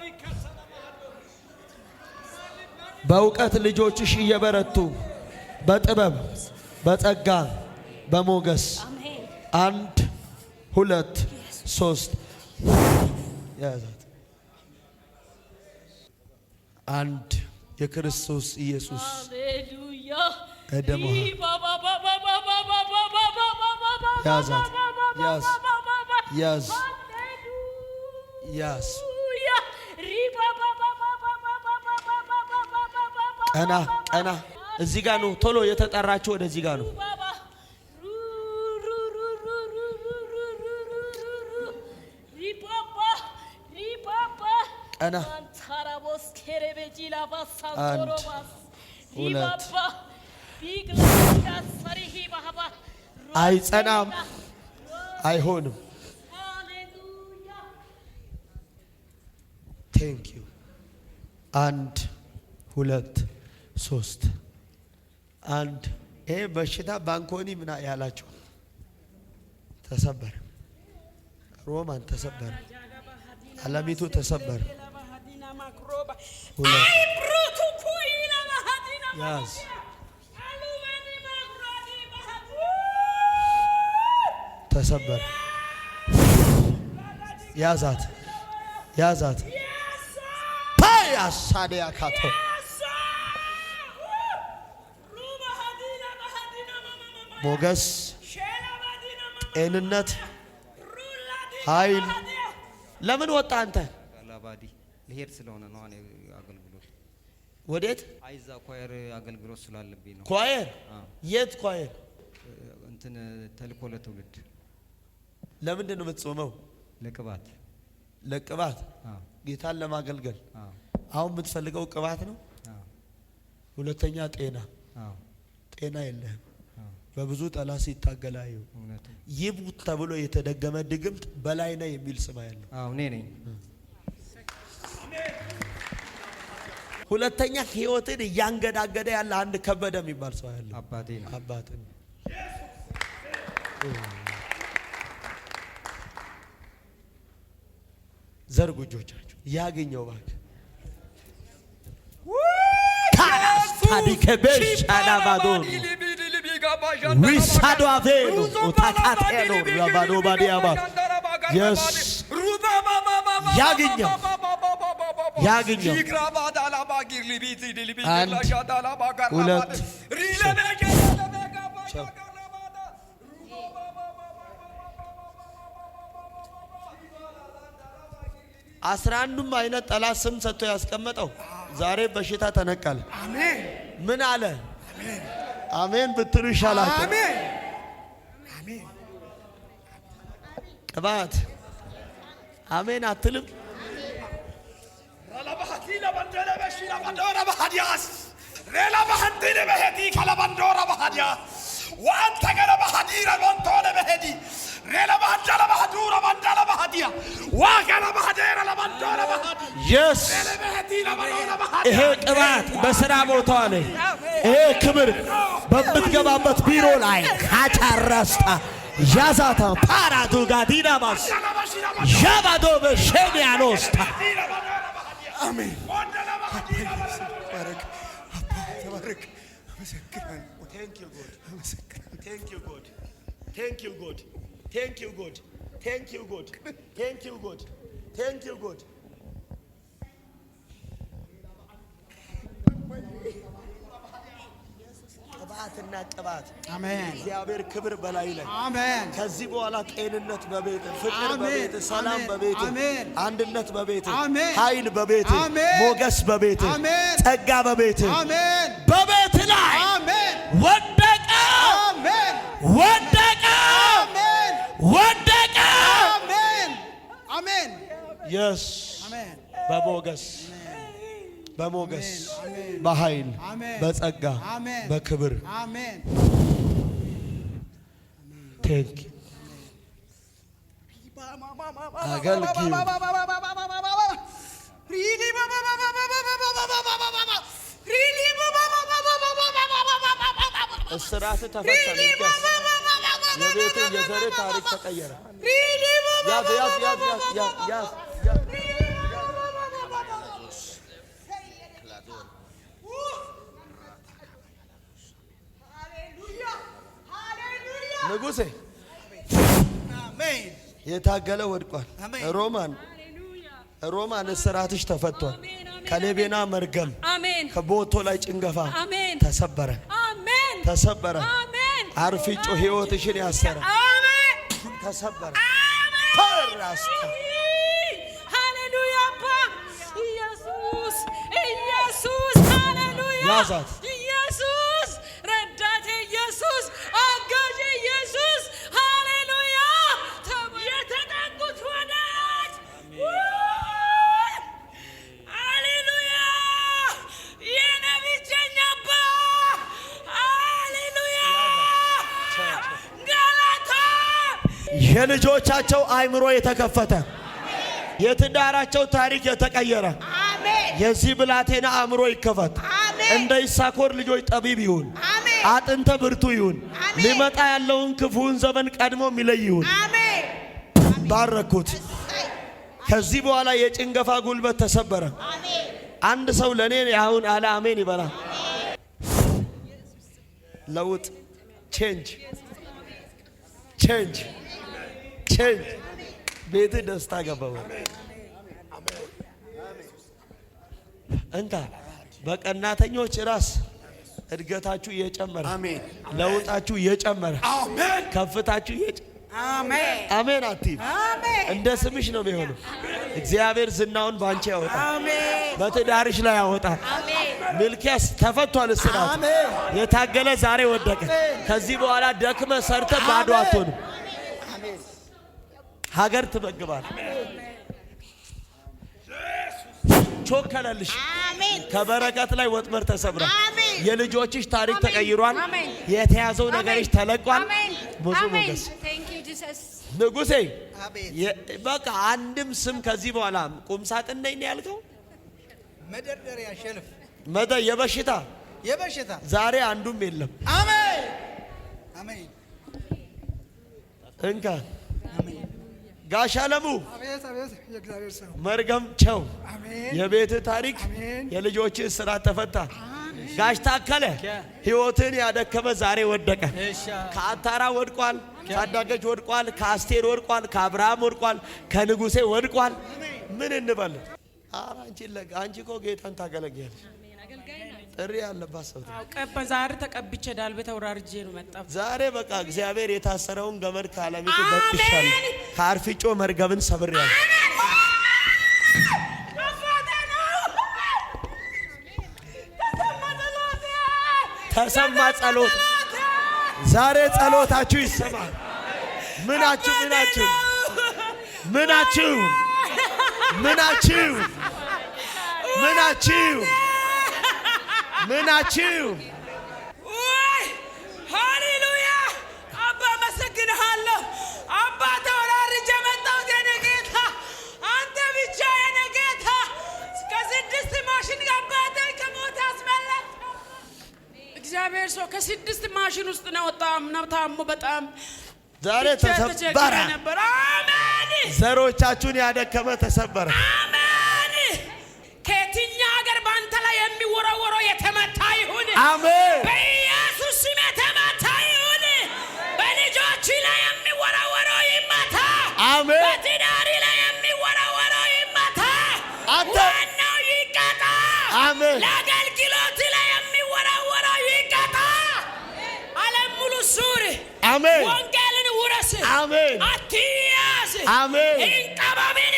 በእውቀት ልጆችሽ እየበረቱ በጥበብ በጸጋ በሞገስ አንድ ሁለት ሶስት ያዛት አንድ የክርስቶስ ኢየሱስ ሃሌሉያ እደማ ያዛት ያዝ ያዝ ያዝ ቀና ቀና እዚህ ጋር ነው ቶሎ የተጠራችሁ ወደዚህ ጋር ነው ቀና አንድ ሁለት አይጸናም አይሆንም ቴንክ ዩ አንድ ሁለት ሶስት አንድ ይሄ በሽታ ባንኮኒ ምና ያላችሁ ተሰበረ ሮማን ተሰበረ አለሚቱ ተሰበረ ሁለት ያዝ ተሰበረ ያዛት ያዛት ፓያሳዲያ ካቶ ሞገስ ጤንነት ኃይል ለምን ወጣ አንተ ላባዲ ልሄድ ስለሆነ ነው እኔ አገልግሎት ወዴት አይዛ ኳየር አገልግሎት ስላለብኝ ነው ኳየር የት ኳየር እንትን ተልኮ ለትውልድ ለምንድን ነው የምትጾመው ለቅባት ለቅባት ጌታን ለማገልገል አሁን የምትፈልገው ቅባት ነው ሁለተኛ ጤና ጤና የለህም በብዙ ጠላት ሲታገላዩ ይቡት ተብሎ የተደገመ ድግምት በላይ ነው የሚል ስም ያለው እኔ ነኝ ሁለተኛ ህይወትን እያንገዳገደ ያለ አንድ ከበደ የሚባል ሰው ያለው አባቴ ነው አባቴ ነው ዘርጉ እጆቻችሁ ያገኘው ባክ ታዲከበሽ አላባዶን ዊሳዶ አቬሎ ኦታካቴሎ ያባዶ ባዲያባ የስ ያገኘው ያገኘው አንድ ሁለት አስራ አንዱም አይነት ጠላት ስም ሰጥቶ ያስቀመጠው ዛሬ በሽታ ተነቀለ አሜን ምን አለ አሜን አሜን ብትሉ ይሻላችሁ አሜን አሜን ቅባት አሜን አትልም ረላባሃቲላ ባንደለ በሽላ ባንዶራ ባሃዲያስ ረላባሃንቲለ በሄዲ ከላባንዶራ ባሃዲያ ወአንተ ገለባሃዲራ ወንቶለ በሄዲ ረላባሃዳላ ባሃዱራ ባንዳላ ባሃዲያ ዋገላ ባሃዴራ ለባንዶራ ባሃዲ የስ ይሄ ቅባት በስራ ቦታ ላይ ይሄ ክብር በምትገባበት ቢሮ ላይ ካቻራስታ ያዛታ ፓራቱ ጋዲናማስ ያባዶ በሸሚያኖስታ አሜን ባረክ አባ ተባረክ አመሰግናለሁ Thank you, God. Thank you, God. Thank you, God. Thank you, God. Thank you, God. Thank you, God. ቅባትና ቅባት አሜን እግዚአብሔር ክብር በላይ ላይ አሜን ከዚህ በኋላ ጤንነት በቤት ፍቅር በቤት ሰላም በቤት አንድነት በቤት ኃይል በቤት ሞገስ በቤት ጸጋ በቤት በቤት ላይ አሜን ወደቀ አሜን ወደቀ አሜን ወደቀ አሜን አሜን የስ አሜን በሞገስ በሞገስ በኃይል በጸጋ በክብር አሜን። ቴንክ አገልግል እስራት ተፈታ። የቤት የዘር ታሪክ ተቀየረ። ያዝ ያዝ ያዝ ያዝ ያዝ ንጉሴ የታገለ ወድቋል። ሮማን እስራትሽ ተፈቷል። ከሌቤና መርገም ከቦቶ ላይ ጭንገፋ ተሰበረ ተሰበረ። አርፊጮ ሕይወትሽን ያሰረ ተሰበረ። ተራስተ ሃሌሉያ አባ ኢየሱስ ኢየሱስ ሃሌሉያ ያዛት ኢየሱስ ረዳቴ ኢየሱስ አጋዤ ኢየሱስ ሃሌሉያ የተጠቁት ወዳጅ ሃሌሉያ የነቢቸኛ አባ ሃሌሉያ ገላታ የልጆቻቸው አይምሮ የተከፈተ የትዳራቸው ታሪክ የተቀየረ የዚህ ብላቴና አእምሮ ይከፈት። እንደ ይሳኮር ልጆች ጠቢብ ይሁን፣ አጥንተ ብርቱ ይሁን፣ ሊመጣ ያለውን ክፉን ዘመን ቀድሞ የሚለይ ይሁን። ባረኩት። ከዚህ በኋላ የጭንገፋ ጉልበት ተሰበረ። አንድ ሰው ለኔ ያሁን አለ አሜን ይበላል። ለውጥ ቼንጅ ቼንጅ ቼንጅ ቤት ደስታ ገባው። እንታ በቀናተኞች ራስ እድገታችሁ እየጨመረ ለውጣችሁ እየጨመረ ከፍታችሁ አሜን አሜን አትይ እንደ ስምሽ ነው የሚሆነው። እግዚአብሔር ዝናውን ባንቺ ያወጣል፣ በትዳርሽ ላይ ያወጣል። ሚልኪያስ ተፈቷል። እስራት የታገለ ዛሬ ወደቀ። ከዚህ በኋላ ደክመ ሰርተ ባዶ አትሆንም። ሀገር ትመግባል። ቾከለልሽ ከበረከት ላይ ወጥመር ተሰብራ የልጆችሽ ታሪክ ተቀይሯል። የተያዘው ነገርሽ ተለቋል። ብዙ ሞገስ ንጉሴ በቃ አንድም ስም ከዚህ በኋላ ቁም ሳጥን ነኝ ያልከው መደርደሪያ ሸልፍ የበሽታ ዛሬ አንዱም የለም። አሜን አሜን። እንካ ጋሽ አለሙ አቤት አቤት። የእግዚአብሔር ሰው መርገም ቸው አሜን። የቤት ታሪክ የልጆች እስራት ተፈታ። ጋሽ ታከለ ሕይወትን ያደከመ ዛሬ ወደቀ። ከአታራ ወድቋል፣ ታዳገች ወድቋል፣ ከአስቴር ወድቋል፣ ከአብርሃም ወድቋል፣ ከንጉሴ ወድቋል። ምን እንበል? አንቺ እኮ ጌታን ታገለግያለሽ። ጥሪ ያለባት ሰው ዛሬ ተቀብቼ ዳልቤ ተወራርጄ ነው መጣሁ። ዛሬ በቃ እግዚአብሔር የታሰረውን ገመድ ካለሚቱ በጥሻለሁ። ከአርፊጮ መርገብን ሰብሬያለሁ። ተሰማ ጸሎት። ዛሬ ጸሎታችሁ ይሰማል። ምናችሁ ምናችሁ ምናችሁ ምናችሁ ምናችሁ ምናችሁ ሃሌሉያ አባ መሰግንሃለሁ። አባ ተወራርጄ መጣሁ። የኔ ጌታ አንተ ብቻ የኔ ጌታ ከስድስት ማሽን አባቴ ከሞት አስመለጥ። እግዚአብሔር ሰው ከስድስት ማሽን ውስጥ ነው ወጣው። ታሞ በጣም ዛሬ ተሰበረ። አሜን። ዘሮቻችሁን ያደከመ ተሰበረ። አሜን። ከየትኛ ሀገር ባንተ ላይ የሚወረወረው የተመታ ይሁን። አሜን። በኢየሱስ ስም የተመታ ይሁን። በልጆች ላይ የሚወረወረው ይመታ። አሜን። በትዳሪ ላይ የሚወረወረው ይመታ። አንተ ዋናው ይቀጣ። አሜን። ለአገልግሎት ላይ የሚወረወረው ይቀጣ። ዓለም ሙሉ ሱር። አሜን። ወንጌልን ውረስ። አሜን። አትያዝ። አሜን። እንቀባብን።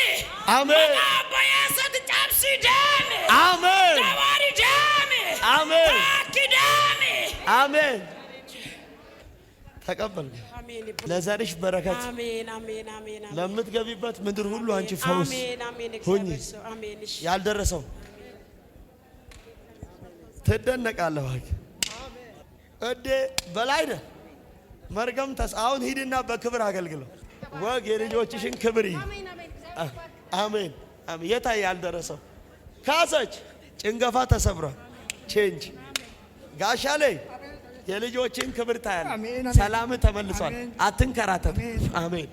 አሜን። በየሰት ጨብሲ ደም። አሜን። ተዋሪ ደም። አሜን። ደም። አሜን። ተቀበል። ለዘርሽ በረከት አሜን አሜን አሜን። ለምትገቢበት ምድር ሁሉ አንቺ ፈውስ አሜን አሜን። ሁኚ። አሜን። ያልደረሰው ትደነቃለህ። እዴ በላይ ነህ። መርገም አሁን ሂድና በክብር አገልግለው። ወግ የልጆችሽን ክብር አሜን አሜን። የታ ያልደረሰው ካሰች ጭንገፋ ተሰብሯል። ቼንጅ ጋሻ ላይ የልጆችን ክብር ታያለህ። ሰላም ተመልሷል። አትንከራተት። አሜን